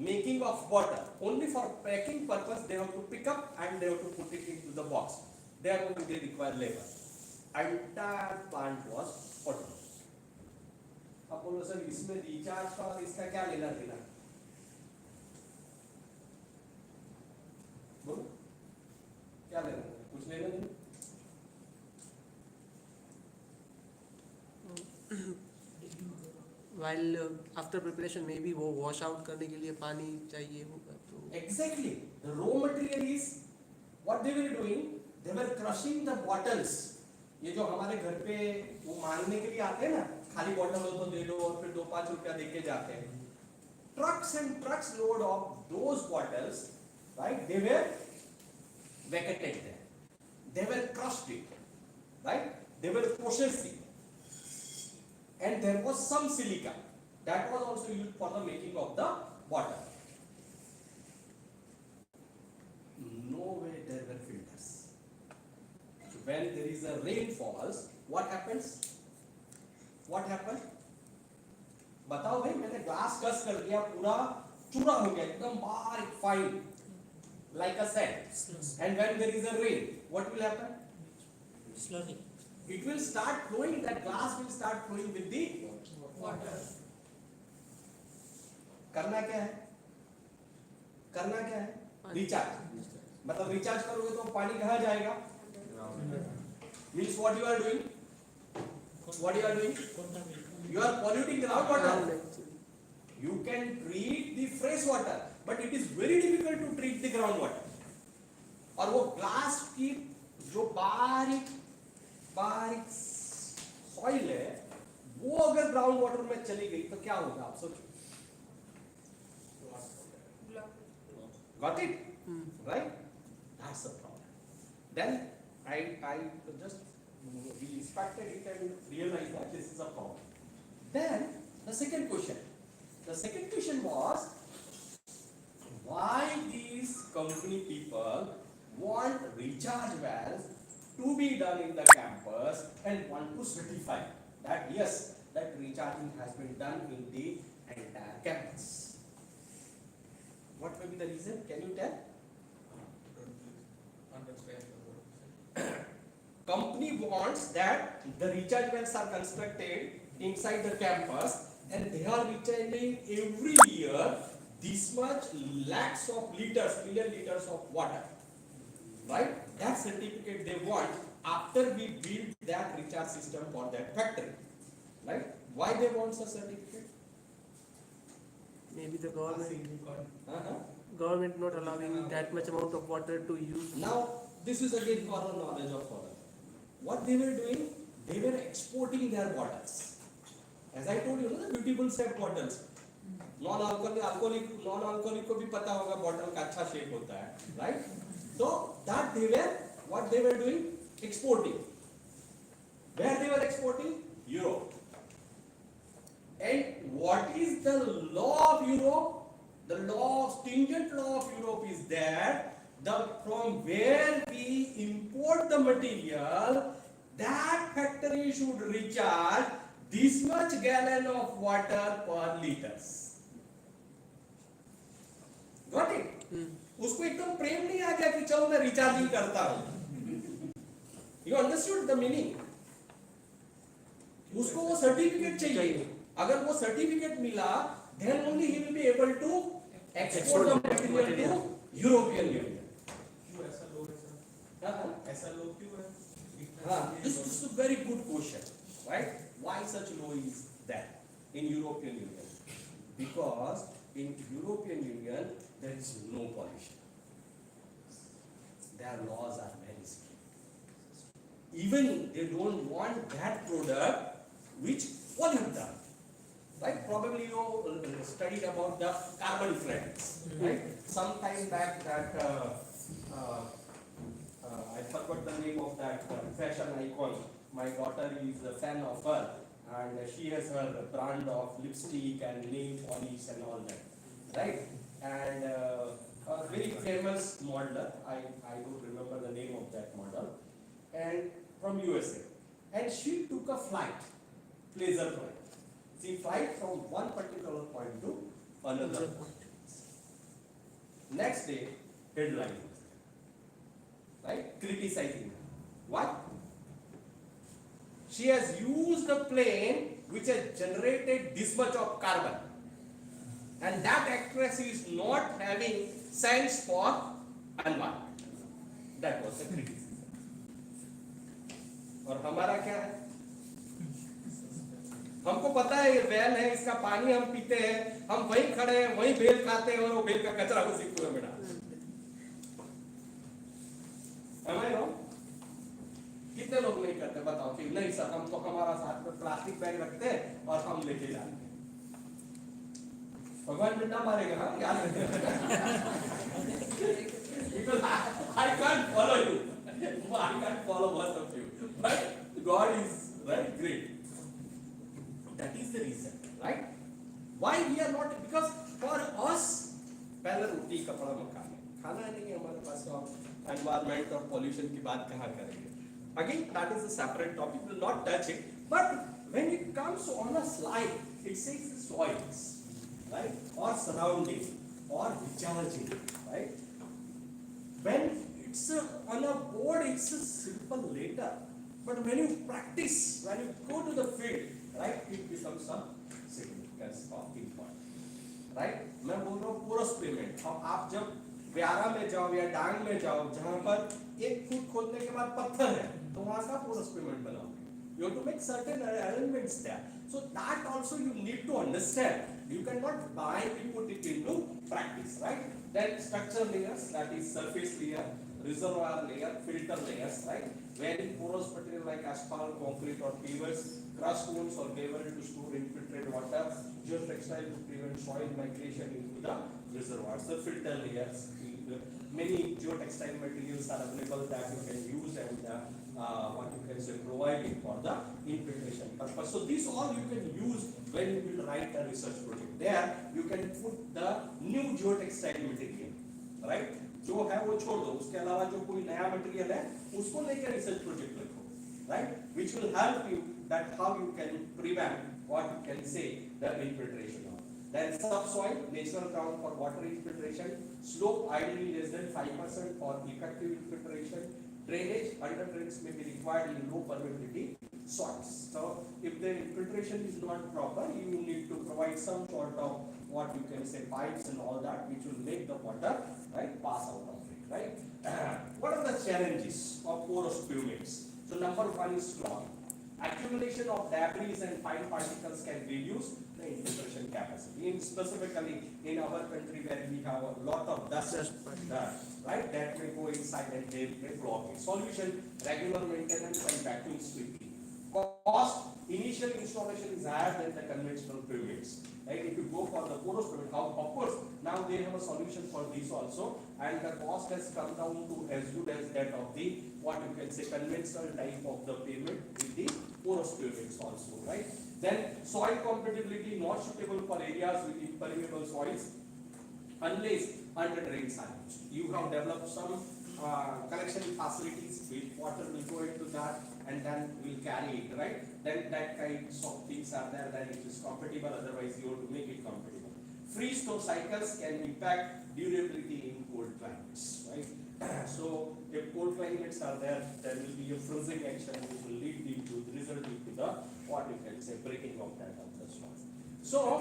making of water. Only for packing purpose they have to pick up and they have to put it into the box. There only they require labor. Entire plant was autonomous. अब बोलो sir इसमें recharge का और इसका क्या लेना देना? बोलो क्या लेना देना? कुछ लेना देना? while after preparation maybe वो wash out करने के लिए पानी चाहिए होगा तो Exactly. The raw material is what they were doing. They were crushing the bottles. ये जो हमारे घर पे वो मांगने के लिए आते हैं ना, खाली बॉटल हो तो दे दो और फिर 2-5 रुपया देके जाते हैं. Trucks and trucks load of those bottles, right? They were vacated there. They were crushed it, right? They were processed it. And there was some silica that was also used for the making of the bottle. No way there were filters. So when there is a rain falls, what happens? What happened? बताओ भाई, मैंने glass कस कर दिया, पूरा चूरा हो गया, एकदम बारीक fine, like a sand. And when there is a rain, what will happen? Slowly. It will start flowing. That glass will start flowing with the water. करना क्या है? करना क्या है? रिचार्ज. मतलब रिचार्ज करोगे तो पानी कहाँ जाएगा? Means what you are doing? What you are doing? You are polluting groundwater. You can treat the fresh water, but it is very difficult to treat the groundwater. और वो ग्लास की जो बारीक सॉइल है, वो अगर ग्राउंड वाटर में चली गई तो क्या होगा आप सोचो. Got it? Right? That's the problem. Then I just we inspected it and realized that this is a problem. Then the second question was, why these company people want recharge wells to be done in the campus and want to certify that yes, that recharging has been done in the entire campus. What may be the reason? Can you tell? Company wants that the recharge wells are constructed inside the campus, and they are retaining every year this much lakhs of liters, million liters of water. Right? That certificate they want after we build that recharge system for that factory. Right? Why they want such certificate? Maybe the government Uh-huh. government not allowing that much amount of water to use. Now, this is again for the knowledge of all. What they were doing, they were exporting their bottles. As I told you, the beautiful shape bottles. Non-alcoholic को भी पता होगा bottle का अच्छा shape होता है, right? So that they were, what they were doing, exporting. Where they were exporting? Europe. And what is the law of Europe? The law, stringent law of Europe is that from where we import the material, that factory should recharge this much gallon of water per liters. Got it? उसको एकदम प्रेम नहीं आ गया कि चलो मैं recharging करता हूं. You understood the meaning? उसको वो सर्टिफिकेट चाहिए. अगर वो सर्टिफिकेट मिला, then only he will be able to export the material to European Union. क्यों ऐसा लो है सर? ऐसा लो क्यों है? This is a very good question, right? Why such law is there in European Union? Because in European Union there is no pollution. Their laws are very strict. Even they don't want that product which pollute them. Right? Probably you studied about the carbon credits, right? Some time back that I forgot the name of that fashion icon. My daughter is a fan of her, and she has her brand of lipstick and nail polish and all that, right? And a very famous modeler, I don't remember the name of that model, and from USA, and she took a flight, pleasure flight. She flight from one particular point to another point. Next day, headline, right? Criticizing her. What? She has used a plane which has generated this much of carbon, and that actress is not having sense for environment. That was the criticism. और हमारा क्या है? हमको पता है ये well है, इसका पानी हम पीते हैं, हम वहीं खड़े हैं, वहीं बेल खाते हैं और वो बेल का कचरा उसी कुएं में डालते हैं. Am I wrong? कितने लोग नहीं करते बताओ कि नहीं सर हम तो हमारा साथ में प्लास्टिक बैग रखते हैं और हम लेके जाते हैं. भगवान मिट्टा मारेगा हाँ याद because I can't follow you. I can't follow both of you. But God is right great. That is the reason, right? Why we are not, because for us पहले रोटी कपड़ा मकान है, खाना नहीं है हमारे पास, तो हम environment और pollution की बात कहाँ करेंगे? Again, that is a separate topic. We will not touch it. But when it comes on a slide, it says the soils, right, or surrounding, or recharging, right? When it's on a board, it's a simple letter. But when you practice, when you go to the field, right, it becomes some significance of importance, right? मैं बोल रहा हूँ porous pavement. अब आप जब ब्यारा में जाओ या डांग में जाओ, जहाँ पर 1 फुट खोदने के बाद पत्थर है, तो वहाँ का porous pavement बनाओगे. You have to make certain arrangements there. So that also you need to understand. You cannot blindly put it into practice, right? Then structure layers, that is surface layer, reservoir layer, filter layers, right? Very porous material like asphalt, concrete or pavers, crushed stones or paver to store infiltrated water, geotextile to prevent soil migration into the reservoirs. The filter layers, many geotextile materials are available that you can use and what you can say providing for the infiltration purpose. So these all you can use when you will write a research project. There you can put the new geotextile material, right? जो है वो छोड़ दो, उसके अलावा जो कोई नया मटेरियल है उसको लेकर रिसर्च प्रोजेक्ट लिखो, right? Which will help you that how you can prevent what you can say the infiltration of. Then subsoil, natural ground for water infiltration, slope ideally less than 5% for effective infiltration, drainage, under drains may be required in low permeability soils. So if the infiltration is not proper, you need to provide some sort of what you can say pipes and all that, which will make the water right pass out of it. Right. What are the challenges of porous pavements? So number one is clogging. Accumulation of debris and fine particles can reduce the infiltration capacity. Specifically in our country where we have a lot of dust, right, that may go inside and they may block it. Solution: regular maintenance and vacuum sweeping. Cost: initial installation is higher than the conventional pavements. Right? If you go for the porous pavement, of course now they have a solution for this also, and the cost has come down to as good as that of the what you can say conventional type of the pavement with the porous pavements also, right? Then soil compatibility not suitable for areas with impermeable soils unless under drains are used. You have developed some collection facilities, with water will go into that and then will carry it, right? Then that kinds of things are there, then it is compatible, otherwise you have to make it compatible. Freeze store cycles can impact durability in cold climates, right? So if cold climates are there will be a freezing action which will result into the what you can say breaking of that of the soil. So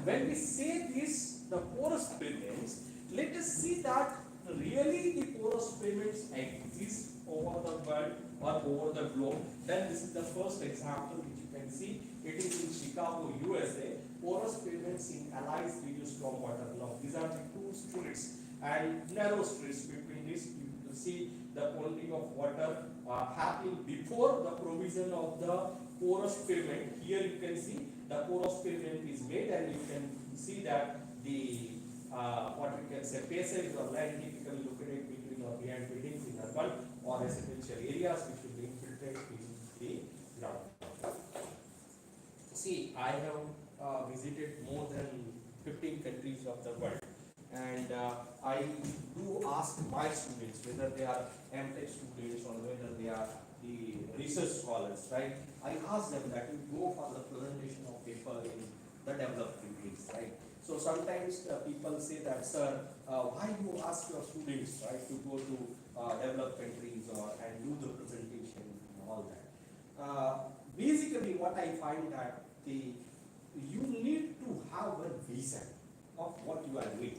when we say this, the porous pavements, let us see that really the porous pavements exist over the world or over the globe. Then this is the first example which you can see. It is in Chicago, USA. Porous pavements in allies reduced stormwater. Now these are the two streets and narrow streets. Between this you will see the ponding of water happening before the provision of the porous pavement. Here you can see the porous pavement is made, and you can see that the what we can say passage or land typically located between or behind buildings in urban or residential areas which will infiltrate into the ground. See, I have visited more than 15 countries of the world, and I do ask my students whether they are MTech students or whether they are the research scholars, right? I ask them that you go for the presentation of paper in the developed countries, right? So sometimes people say that, sir, why you ask your students, right, to go to developed countries and do the presentation and all that. Basically, what I find that you need to have a vision of what you are doing,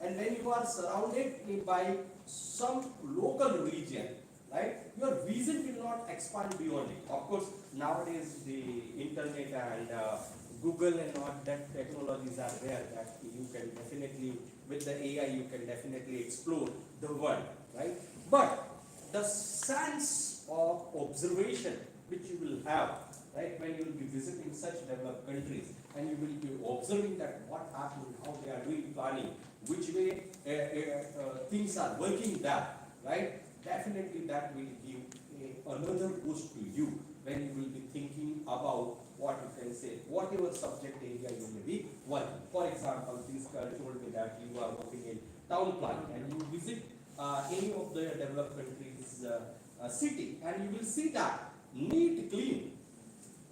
and when you are surrounded by some local region, right, your vision will not expand beyond it. Of course, nowadays the internet and Google and all that technologies are there that you can definitely, with the AI, you can definitely explore the world, right? But the sense of observation which you will have, right, when you will be visiting such developed countries, and you will be observing that what happened, how they are doing planning, which way things are working there, right? Definitely that will give another boost to you when you will be thinking about what you can say, whatever subject area you may be working. For example, this girl told me that you are working in town planning and you visit any of the developed countries city, and you will see that neat, clean,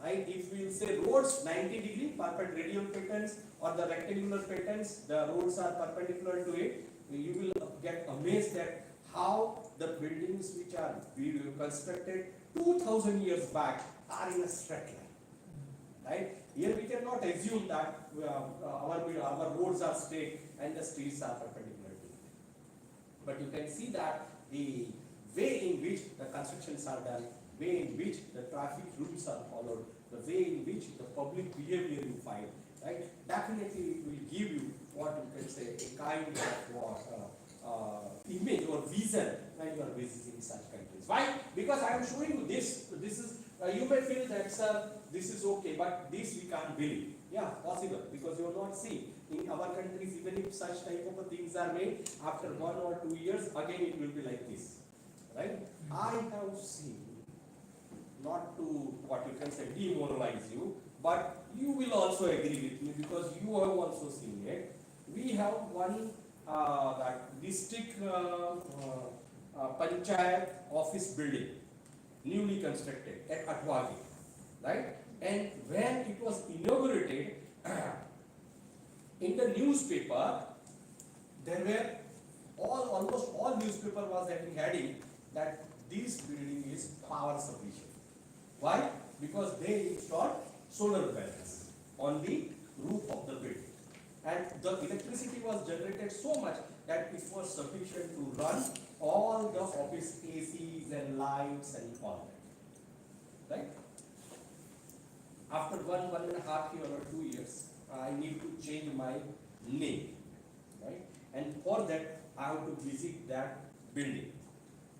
right? If we say roads 90-degree, perfect radial patterns or the rectangular patterns, the roads are perpendicular to it, you will get amazed at how the buildings which are constructed 2000 years back are in a straight line, right? Here we cannot assume that our roads are straight and the streets are perpendicular to it. But you can see that the way in which the constructions are done, way in which the traffic rules are followed, the way in which the public behavior you find, right? Definitely it will give you what you can say a kind of image or vision when you are visiting such countries. Why? Because I am showing you this. This is you may feel that, sir, this is okay, but this we can't believe. Yeah, possible, because you have not seen. In our countries, even if such type of things are made, after 1 or 2 years, again it will be like this, right? I have seen, not to what you can say demoralize you, but you will also agree with me because you have also seen it. We have one that district panchayat office building, newly constructed at Atwagi, right? And when it was inaugurated, in the newspaper, there were almost all newspaper was having heading that this building is power sufficient. Why? because they installed solar panels on the roof of the building. And the electricity was generated so much that it was sufficient to run all the office ACs and lights and all that. Right? After 1.5 years or 2 years, I need to change my name. Right? And for that, I have to visit that building.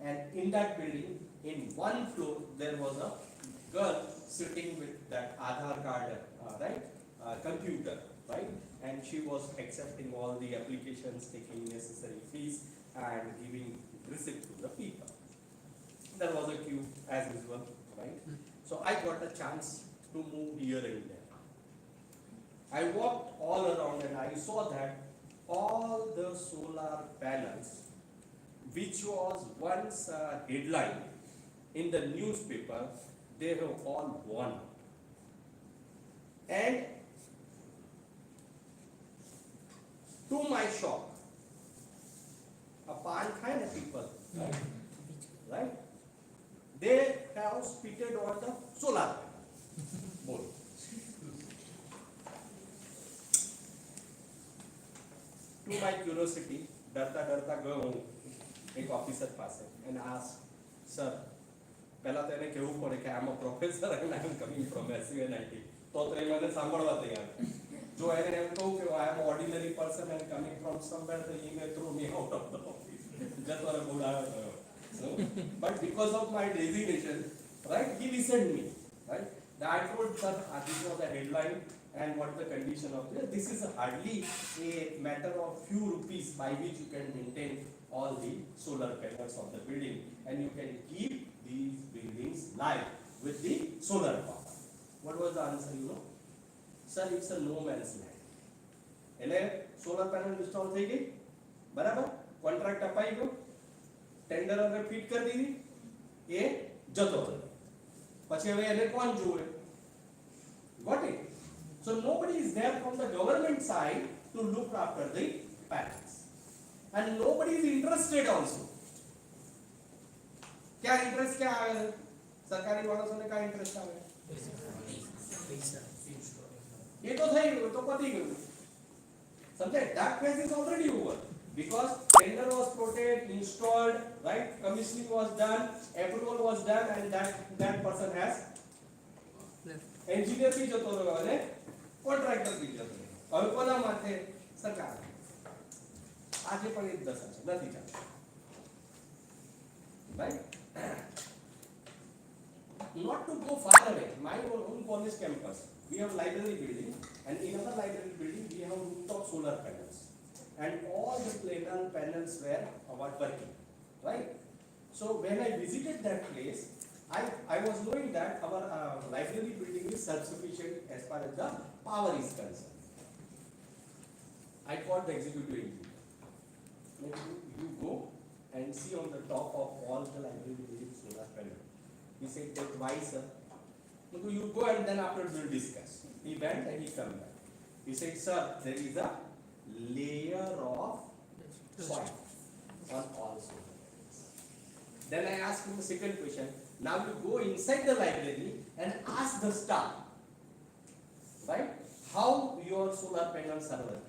And in that building, in one floor, there was a girl sitting with that Aadhaar card, computer, right? And she was accepting all the applications, taking necessary fees, and giving receipt to the people. There was a queue as usual, right? So I got a chance to move here and there. I walked all around and I saw that all the solar panels, which was once a headline in the newspaper, they have all gone. And to my shock, a pan people, right? They have spitted on the solar panel board. To my curiosity, डरता गयो हूँ एक officer pass and asked, sir, पहला तो એને કહેવું પડે કે I'm a professor and I'm coming from SUNIT. તો એ મને સાંભળવા તૈયાર. જો એને એમ કહું કે I am an ordinary person and coming from somewhere, so he may throw me out of the office. જતો રે બોલાયો થયો. So, but because of my designation, right, he listened me, right? I told sir, this was the headline and what the condition of this. This is hardly a matter of few rupees by which you can maintain all the solar panels of the building, and you can keep these buildings live with the solar power. What was the answer, you know? Sir, it's a no man's land. એટલે solar panel install થઈ ગઈ, બરાબર? Contract અપાઈ ગયો, tender હવે fit કરી દીધી, એ જતો રહ્યો. પછી હવે એને કોણ જોવે? Got it? So nobody is there from the government side to look after the panels, and nobody is interested also. क्या इंटरेस्ट क्या आवे? सरकारी माणसोने क्या इंटरेस्ट आवे? ये तो થઈ ગયું, તો પતી ગયું. સમજે? That phase is already over because tender was floated, installed, right? Commissioning was done, approval was done, and that person has engineer भी જતો રહ્યો અને કોન્ટ્રાક્ટર भी જતો રહ્યો. હવે કોના માથે? સરકાર. આજે પણ એ દશા છે, નથી ચાલતું. Right? Not to go far away, my own college campus, we have library building, and in our library building we have rooftop solar panels, and all the panels were working, right? So when I visited that place, I was knowing that our library building is self-sufficient as far as the power is concerned. I called the executive engineer. You go and see on the top of all the library building solar panel. He said, "But why, sir?" You go and then after we'll discuss. He went and he came back. He said, "Sir, there is a layer of soil on all solar panels." Then I asked him the second question. Now you go inside the library and ask the staff, right, how your solar panels are working.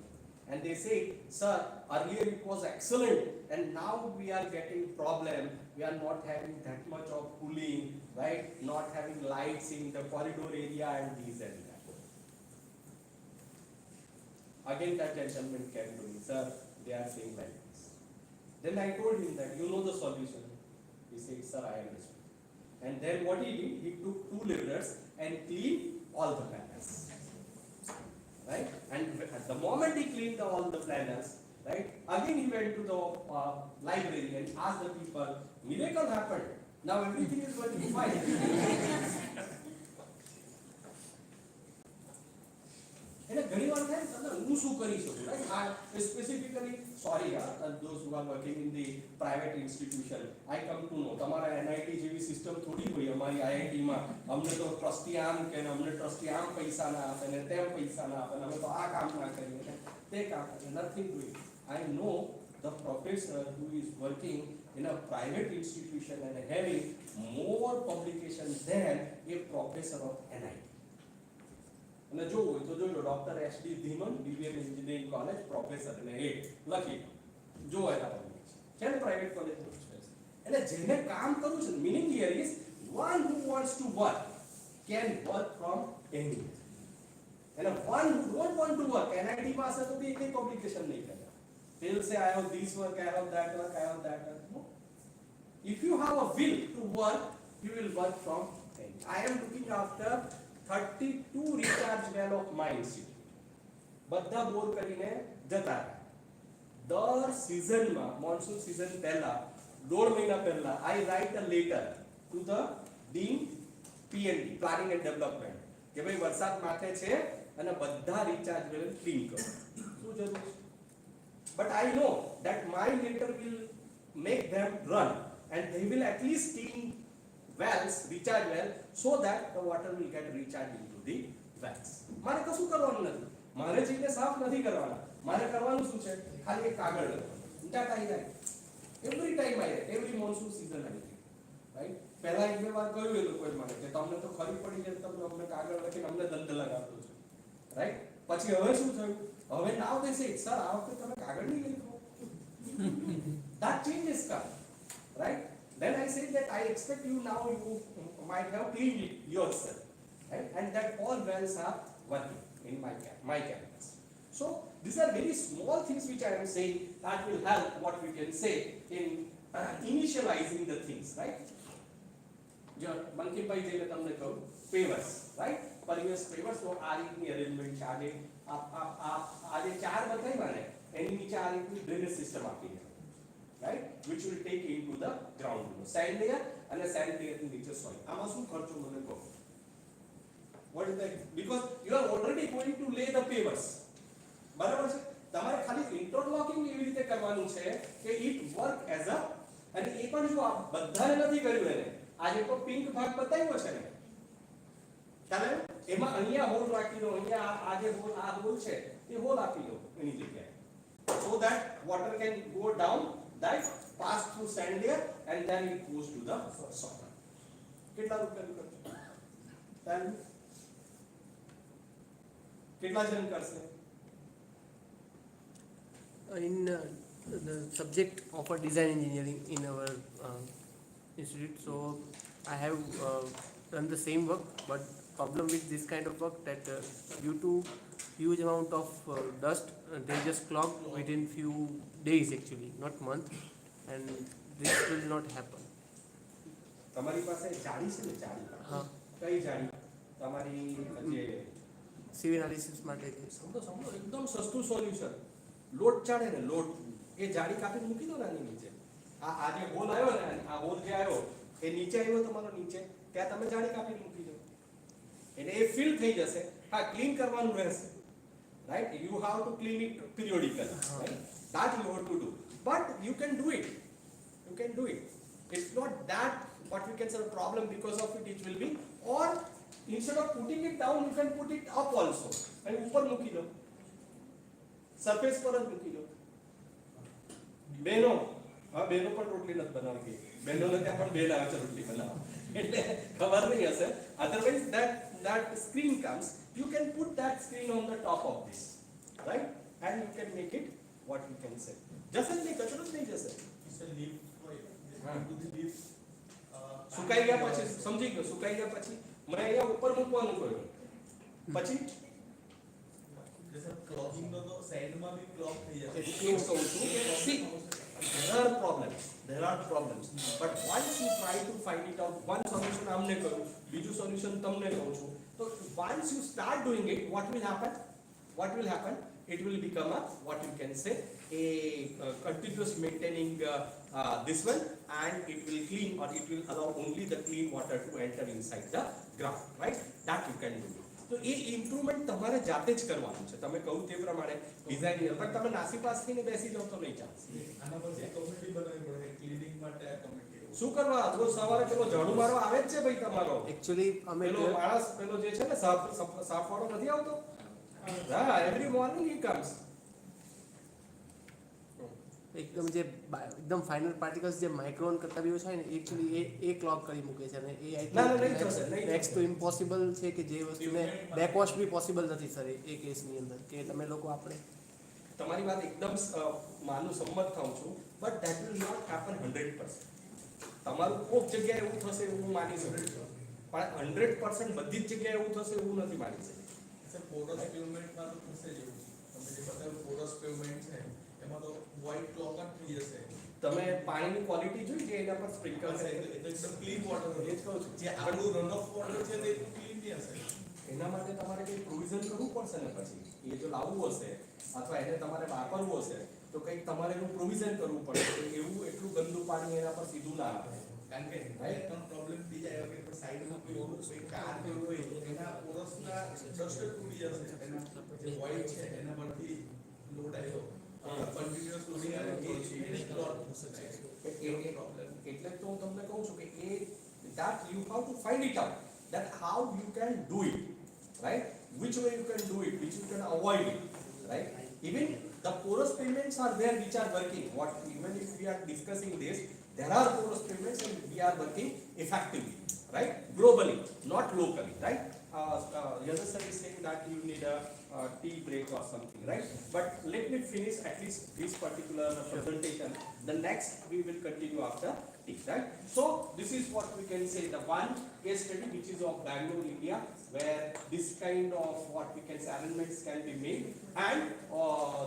And they say, "Sir, earlier it was excellent, and now we are getting problem. We are not having that much of cooling, right? Not having lights in the corridor area and this and that." Again, that gentleman came to me, "Sir, they are saying like this." Then I told him that, "You know the solution." He said, "Sir, I understand." And then what he did, he took 2 ladders and cleaned all the panels. Right? And the moment he cleaned all the panels, right, again he went to the library and asked the people, "Miracle happened. Now everything is working fine." એટલે ઘણી વાર થાય ને, હું શું કરી શકું, right? I specifically, sorry, those who are working in the private institution, I come to know, તમારા NIT જેવી સિસ્ટમ થોડી હોય. અમારી IIT માં અમને તો ટ્રસ્ટી આમ કે અમને ટ્રસ્ટી આમ પૈસા ના આપે ને તેમ પૈસા ના આપે, અમે તો આ કામ ના કરીએ તે કામ કરીએ. Nothing doing. I know the professor who is working in a private institution and having more publication than a professor of NIT. અને જો હોય તો જોજો doctor S D Dhiman BBM engineering college professor અને એ લખી જો એના છે ને પ્રાઇવેટ કોલેજ એટલે જેને કામ કરવું છે meaning here is one who wants to work can work from anywhere and one who don't want to work NIT પાસે તો બી એક પબ્લિકેશન નહીં કરે they'll say I have this work I have that work I have that work no if you have a will to work you will work from anywhere. I am looking after 32 recharge well of my institute બધા બોર કરીને જતા દર સિઝનમાં monsoon season પહેલા 1.5 મહિના પહેલા I write a letter to the dean PND planning and development કે ભાઈ વરસાદ માથે છે અને બધા રિચાર્જ વેલ ક્લીન કરો શું જરૂર છે but I know that my letter will make them run and they will at least clean wells recharge well so that the water will get recharged into the wells મારે કશું કરવાનું નથી મારે જઈને સાફ નથી કરવાના મારે કરવાનું શું છે ખાલી એક કાગળ લખવાનું that I write every time I write every monsoon season I write right પહેલા એક બે વાર કહ્યું એ લોકોએ મને કે તમને તો ખરી પડી જાય તમે અમને કાગળ લખીને અમને દંડ લગાવતો છો રાઈટ પછી હવે શું થયું હવે now they say sir આ વખતે તમે કાગળ નહીં લખો that change is come right then I say that I expect you now you might have cleaned it yourself right and that all wells are working in my campus so these are very small things which I am saying that will help what we can say in initializing the things right જો બંકીભાઈ જેને તમને કહું pavers right પરિવેશ pavers નો આ રીતની arrangement છે આજે ચાર બતાવ્યા ને એની નીચે આ રીતની ડ્રેનેજ સિસ્ટમ આપી છે right which will take into the ground sand layer અને sand layer ની નીચે soil આમાં શું ખર્ચો મને કહો what is that because you are already going to lay the pavers બરાબર છે તમારે ખાલી ઇન્ટરલોકિંગ એવી રીતે કરવાનું છે કે it work as a અને એ પણ જો આ બધાને નથી કર્યું એને આજે તો પિંક ભાગ બતાવ્યો છે ને ચાલે એમાં અહીંયા હોલ રાખી દો અહીંયા આ જે હોલ આ હોલ છે એ હોલ આપી દો એની જગ્યાએ so that water can go down that pass through sand layer and then it goes to the soil કેટલા રૂપિયાનું ખર્ચ ચાલ કેટલા જણ કરશે in the subject of a design engineering in our institute so I have done the same work but problem with this kind of work that due to huge amount of dust they just clog within few days actually not month and this will not happen તમારી પાસે જાળી છે ને જાળી હા કઈ જાળી તમારી જે civil analysis માટે છે સમજો એકદમ સસ્તું સોલ્યુશન લોટ ચાડે ને લોટ એ જાળી કાપીને મૂકી દો ને આની નીચે આ જે હોલ આવ્યો ને આ હોલ જે આવ્યો એ નીચે આવ્યો તમારો નીચે ત્યાં તમે જાળી કાપીને મૂકી દો એટલે એ ફિલ થઈ જશે હા ક્લીન કરવાનું રહેશે right you have to clean it periodically right that you have to do but you can do it it's not that what we can say a problem because of it will be or instead of putting it down you can put it up also and ઉપર મૂકી દો surface પર જ મૂકી દો બેનો હા બેનો પણ રોટલી નથી બનાવતી બેનોને ત્યાં પણ બેન આવે છે રોટલી બનાવવા એટલે ખબર નહીં હશે otherwise that screen comes you can put that screen on the top of this right and you can make it what you can say જશે નહીં કચરો જ નહીં જશે સુકાઈ ગયા પછી સમજી ગયો સુકાઈ ગયા પછી મેં અહીંયા ઉપર મૂકવાનું કહ્યું પછી ક્લોગિંગ નો તો સાઈડમાં બી ક્લોગ થઈ જશે એટલે કહું છું see there are problems but once you try to find it out one solution આમને કહ્યું બીજું સોલ્યુશન તમને કહું છું તો once you start doing it what will happen it will become a what you can say a continuous maintaining this one and it will clean or it will allow only the clean water to enter inside the ground right that you can do તો એ improvement તમારે જાતે જ કરવાનું છે તમે કહું તે પ્રમાણે ડિઝાઇનર પણ તમે નાસીપાસ થઈને બેસી જાવ તો નહીં ચાલશે આના પર કમિટી બનાવવી પડે ક્લીનિંગ માટે આ કમિટી શું કરવા રોજ સવારે પેલો ઝાડુ મારવા આવે જ છે ભાઈ તમારો actually અમે પેલો માણસ પેલો જે છે ને સાફ વાળો નથી આવતો હા એવરી મોર્નિંગ હી કમ્સ એકદમ જે એકદમ ફાઇનલ પાર્ટિકલ્સ જે માઇક્રોન કરતાં બી ઓછા હોય ને એકચ્યુઅલી એ ક્લોગ કરી મૂકે છે અને એ ના, ના, નહીં થશે, નહીં નેક્સ્ટ થશે. ટુ ઇમ્પોસિબલ છે કે જે વસ્તુને બેકવોશ બી પોસિબલ નથી સર એ કેસની અંદર કે તમે લોકો આપણે તમારી વાત એકદમ માનું સંમત થાઉં છું, but that will not happen 100%. તમારું કોઈક જગ્યાએ એવું થશે એવું હું માની શકું છું, પણ 100% બધી જ જગ્યાએ એવું થશે એવું નથી માની શકું. સર પોરસ પેવમેન્ટમાં તો થશે જ એવું. તમે જે બતાવ્યું પોરસ પેવમેન્ટ છે એમાં તો વ્હાઇટ ક્લોગ જ થઈ જશે. તમે પાણીની ક્વોલિટી જોઈ છે એના પર સ્પ્રિંકલ એ તો એકદમ ક્લીન વોટર એ જ કહું છું. જે આપણું રન ઓફ વોટર છે તે એટલું ક્લીન નહીં હશે. એના માટે તમારે કંઈક પ્રોવિઝન કરવું પડશે ને પછી એ જો લાવવું હશે અથવા એને તમારે વાપરવું હશે તો કંઈક તમારે એનું પ્રોવિઝન કરવું પડશે કે એવું એટલું ગંદુ પાણી એના પર સીધું ના આવે. કારણ કે પણ પ્રોબ્લેમ બીજા એવા કે સાઈડમાં કોઈ કાર કે એવું હોય તો એના પોરસના ડસ્ટ તૂટી જશે. એના જે વ્હાઇટ છે એના પરથી લોડ આવ્યો કન્ટિન્યુઅસ લોડિંગ આવે એ ક્લોગ થશે. એટલે તો હું તમને કહું છું કે એ that you have to find it out that how you can do it, right? Which way you can do it, which you can avoid it, right? Even the porous pavements are there which are working. What even if we are discussing this, there are porous pavements and we are working effectively, right? Globally, not locally, right? Yadav sir is saying that you need a tea break or something, right? But let me finish at least this particular presentation. The next we will continue after tea, right? So this is what we can say, the one case study which is of Bangalore, India, where this kind of what we can say arrangements can be made and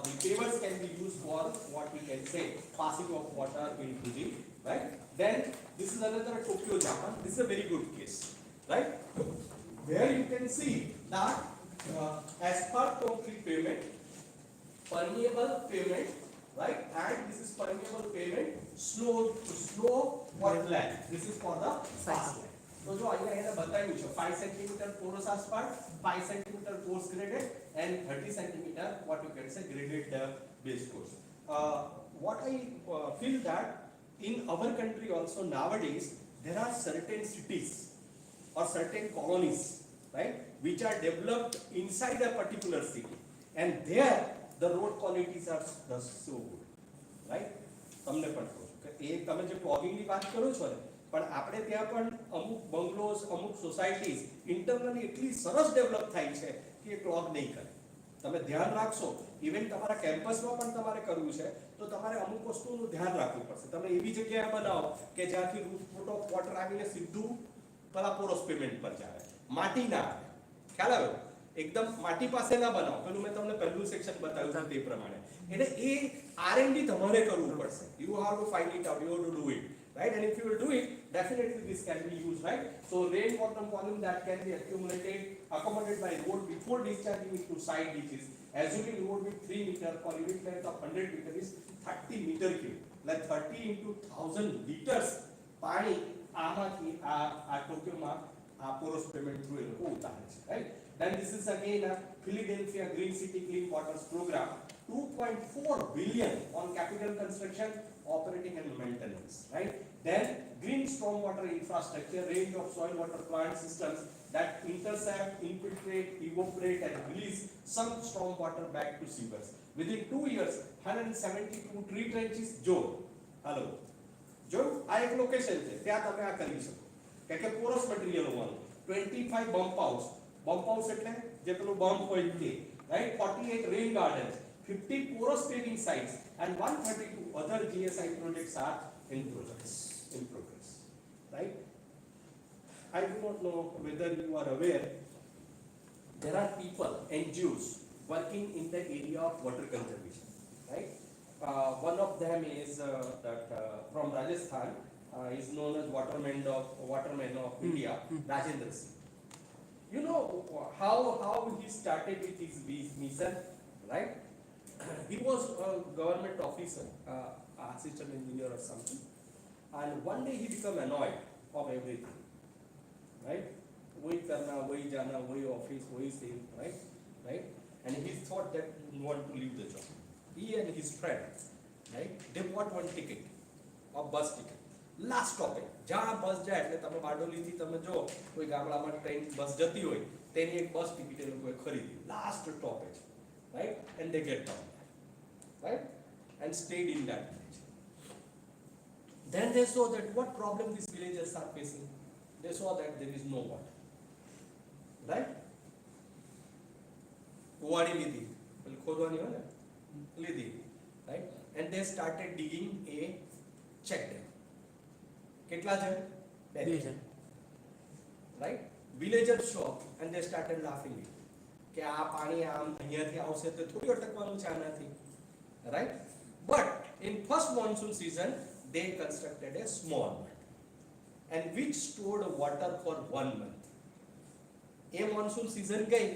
the pavers can be used for what we can say passing of water into the, right? Then this is another Tokyo, Japan. This is a very good case, right? Where you can see that as per concrete pavement, permeable pavement, right? And this is permeable pavement, snow wetland. This is for the fast land. So जो અહીંયા એને બતાવ્યું છે 5 cm porous asphalt, 5 cm coarse graded and 30 cm what you can say graded base course. What I feel that in our country also nowadays there are certain cities or certain colonies, right, which are developed inside a particular city and there the road qualities are so good, right? તમને પણ કહું છું કે એ તમે જે ક્લોગિંગની વાત કરો છો ને પણ આપણે ત્યાં પણ અમુક બંગલોઝ અમુક સોસાયટીઝ ઇન્ટરનલી એટલી સરસ ડેવલપ થાય છે કે એ ક્લોગ નહીં કરે. તમે ધ્યાન રાખશો ઇવન તમારા કેમ્પસમાં પણ તમારે કરવું છે તો તમારે અમુક વસ્તુનું ધ્યાન રાખવું પડશે. તમે એવી જગ્યાએ બનાવો કે જ્યાંથી રૂટ ઓફ વોટર આવીને સીધું પેલા પોરસ પેમેન્ટ પર જાય, માટી ના આવે. ખ્યાલ આવ્યો? એકદમ માટી પાસે ના બનાવો. પેલું મેં તમને પહેલું સેક્શન બતાવ્યું હતું તે પ્રમાણે. એટલે એ R&D તમારે કરવું પડશે. You have to find it out, you have to do it, right? And if you will do it, definitely this can be used, right? So rainwater volume that can be accommodated by road before discharging into side ditches, assuming road width 3 meter for unit length of 100 meter is 30 meter cube, like 30 into 1000 liters પાણી આમાંથી આ ટોક્યોમાં આ Porus payment through એ લોકો ઉતારે છે, right? Then this is again a Philadelphia Green City Clean Waters Program, 2.4 billion on capital construction, operating and maintenance, right? Then green stormwater infrastructure, range of soil water plant systems that intercept, infiltrate, evaporate and release some stormwater back to sewers. Within 2 years, 172 tree trenches. Hello. આ એક location છે ત્યાં તમે આ કરી શકો કે Porus material હોવાનું. 25 બમ્પ હાઉસ એટલે જે પેલું બમ્પ હોય તે, right? 48 rain gardens, 50 porous paving sites and 132 other GSI projects are in progress, right? I do not know whether you are aware, there are people, NGOs working in the area of water conservation, right? One of them is from Rajasthan, is known as waterman of India, Rajendra Singh. You know how he started with his mission, right? He was a government officer, assistant engineer or something, and one day he became annoyed of everything, right? वही करना, वही जाना, वही office, वही same, right? And he thought that he wanted to leave the job. He and his friend, right? They bought one ticket, a bus ticket. Last stoppage, જ્યાં બસ જાય એટલે તમે બારડોલીથી તમે જો કોઈ ગામડામાં ટ્રેન બસ જતી હોય તેની એક બસ ટિકિટ એ લોકોએ ખરીદી. Last stoppage, right? And they get down, right? and stayed in that village. Then they saw that what problem these villagers are facing. They saw that there is no water. Right? કુવાડી લીધી, પેલી ખોદવાની હોય ને, લીધી. Right? And they started digging a check dam. કેટલા છે? બે. Right? Villagers saw and they started laughing. કે આ પાણી આમ અહીંયાથી આવશે તો થોડી અટકવાનું છે આનાથી. Right? But in first monsoon season they constructed a small one and which stored water for 1 month. A monsoon season ગઈ,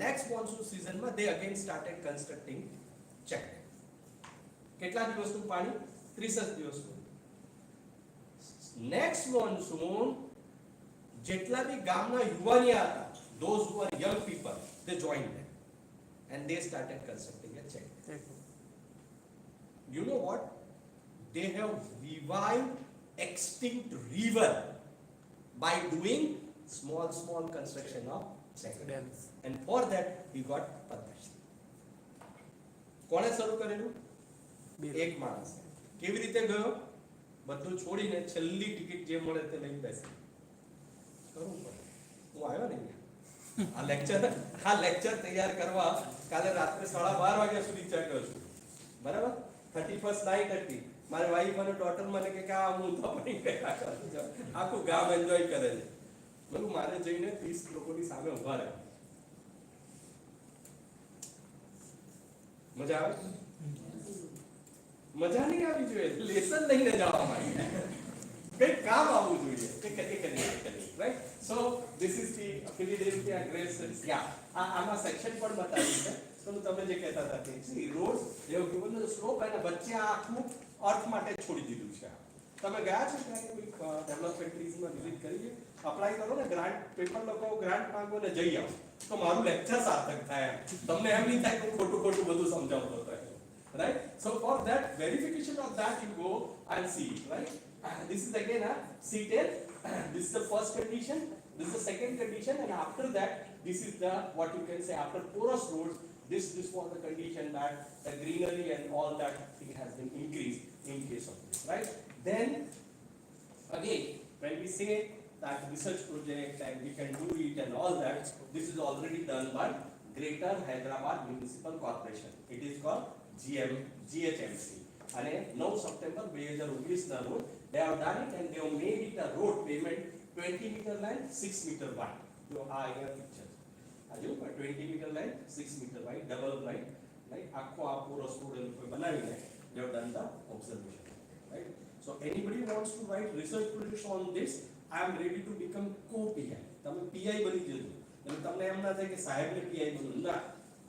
next monsoon season માં they again started constructing check dam. કેટલા દિવસનું પાણી? 30 દિવસનું. Next monsoon જેટલા બી ગામના યુવાનિયા હતા, those who are young people, they joined them and they started constructing a check dam. You know what? They have revived extinct river by doing small construction of check dams. And for that he got Patel. કોણે શરૂ કરેલું? એક માણસ. કેવી રીતે ગયો? બધું છોડીને છેલ્લી ટિકિટ જે મળે તે લઈને બેસી. કરવું પડે. હું આવ્યો ને આ લેક્ચર તૈયાર કરવા કાલે રાત્રે 12:30 વાગ્યા સુધી ચાલ્યો છું. બરાબર? 31st નાઈટ હતી. મારી વાઈફ અને ડોટર મને કે આ હું તો પડી ગયા આખું ગામ એન્જોય કરે છે. બોલું મારે જઈને 30 લોકોની સામે ઊભા રહે. મજા આવે? મજા નહીં આવી જોઈએ, લેસન લઈને જવા માંગે, કંઈક કામ આવવું જોઈએ કે કરીએ. Right? So this is the Philadelphia grace. આમાં સેક્શન પણ બતાવ્યું છે. તો તમે જે કહેતા હતા કે સી રોડ જે ગિવન ધ સ્લોપ અને વચ્ચે આખું અર્થ માટે છોડી દીધું છે. તમે ગયા છો ક્યાંય કોઈ ડેવલપમેન્ટ ટ્રીઝમાં વિઝિટ કરીએ, અપ્લાય કરો ને, ગ્રાન્ટ પેપર લખો, ગ્રાન્ટ માંગો ને જઈ આવો, તો મારું લેક્ચર સાર્થક થાય. તમને એમ નહીં થાય કે ખોટું બધું સમજાવતો હતો. Right? So for that verification of that you go and see it. Right? This is again a seated. This is the first condition. This is the second condition, and after that, this is the what you can say after porous roads. This was the condition that the greenery and all that thing has been increased in case of this. Right? Then again, when we say that research project and we can do it and all that, this is already done by Greater Hyderabad Municipal Corporation. It is called GHMC. And 9 September 2019 na road, they have done it and they have made it a road pavement 20 meter line, 6 meter wide. So here picture. Ajo 20 meter line, 6 meter wide, double line, right? Akko apuro student banavine, they have done the observation, right? So anybody wants to write research projects on this, I am ready to become co-PI. તમે PI બની જજો. એટલે તમને એમ ના થાય કે સાહેબને PI બનવું. ના,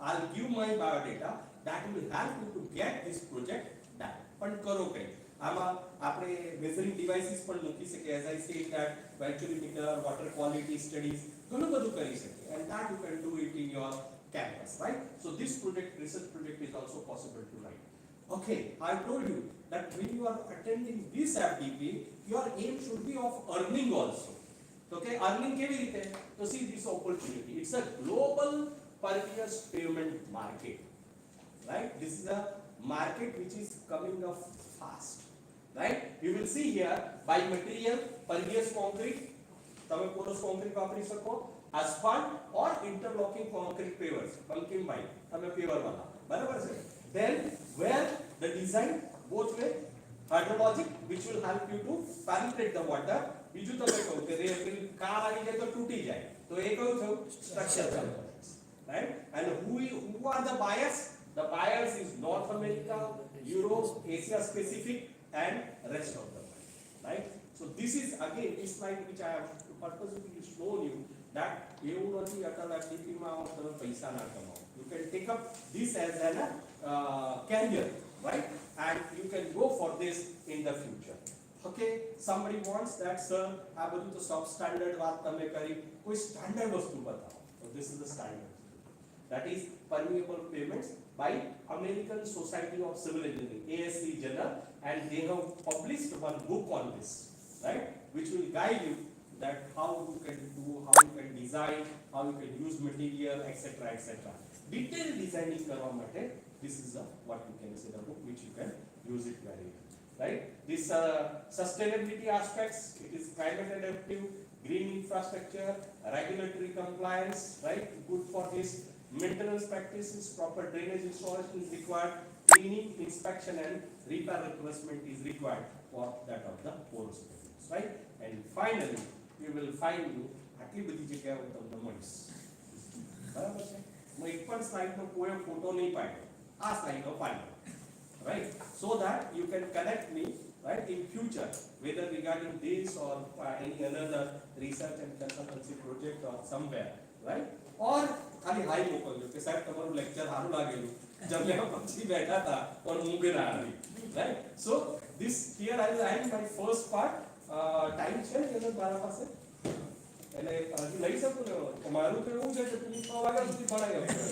I'll give my biodata that will help you to get this project done. પણ કરો કંઈ. આમાં આપણે measuring devices પણ મૂકી શકીએ. As I said that bacteriometer, water quality studies, ઘણું બધું કરી શકીએ. And that you can do it in your campus, right? So this project, research project is also possible to write. Okay, I told you that when you are attending this FDP, your aim should be of earning also. Okay, earning કેવી રીતે? So see this opportunity. It's a global pervious pavement market. Right? This is a market which is coming up fast. Right? You will see here by material, pervious concrete, તમે porous concrete વાપરી શકો, asphalt or interlocking concrete pavers, pumpkin white, તમે paver વાળા. બરાબર છે? Then where the design both way hydrologic which will help you to penetrate the water. બીજું તમે કહો કે કાર આવી જાય તો તૂટી જાય, તો એ કયું થયું? Structural. Right? And who are the buyers? The buyers is North America, Europe, Asia Pacific and rest of the world. Right? So this is again this slide which I have purposely shown you that એવું નથી અટલ એફડીપીમાં તમે પૈસા ના કમાઓ. You can take up this as an career, right? And you can go for this in the future. Okay, somebody wants that, sir, આ બધું તો substandard વાત તમે કરી, કોઈ standard વસ્તુ બતાવો. So this is the standard. That is permeable pavements by American Society of Civil Engineering, ASC Journal, and they have published one book on this, right, which will guide you that how you can do, how you can design, how you can use material, etc., etc. Detailed designing કરવા માટે this is what you can say the book which you can use it very well, right? This sustainability aspects, it is climate adaptive, green infrastructure, regulatory compliance, right? Good for this. Maintenance practices, proper drainage installation is required, cleaning, inspection and repair replacement is required for that of the porous materials, right? And finally, we will find you આટલી બધી જગ્યાઓ તમને મળીશ, બરાબર છે? હું એક પણ સ્લાઇડનો કોઈ ફોટો નહીં પાડ્યો, આ સ્લાઇડનો પાડ્યો, right? So that you can connect me, right, in future, whether regarding this or any another research and consultancy project or somewhere, right? Or ખાલી હાઈ મોકલજો કે સાહેબ તમારું લેક્ચર સારું લાગેલું, જમ્યા પછી બેઠા હતા પણ ઊંઘ ના આવી, right? So this here I will end my first part. Time છે કે મારા પાસે એટલે હજુ લઈ શકું ને? મારું તો એવું છે કે તું 6 વાગ્યા સુધી ભણાઈ આવશે,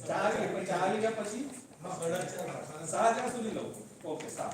4 વાગ્યા પછી 7 વાગ્યા સુધી લઉં. ઓકે, 7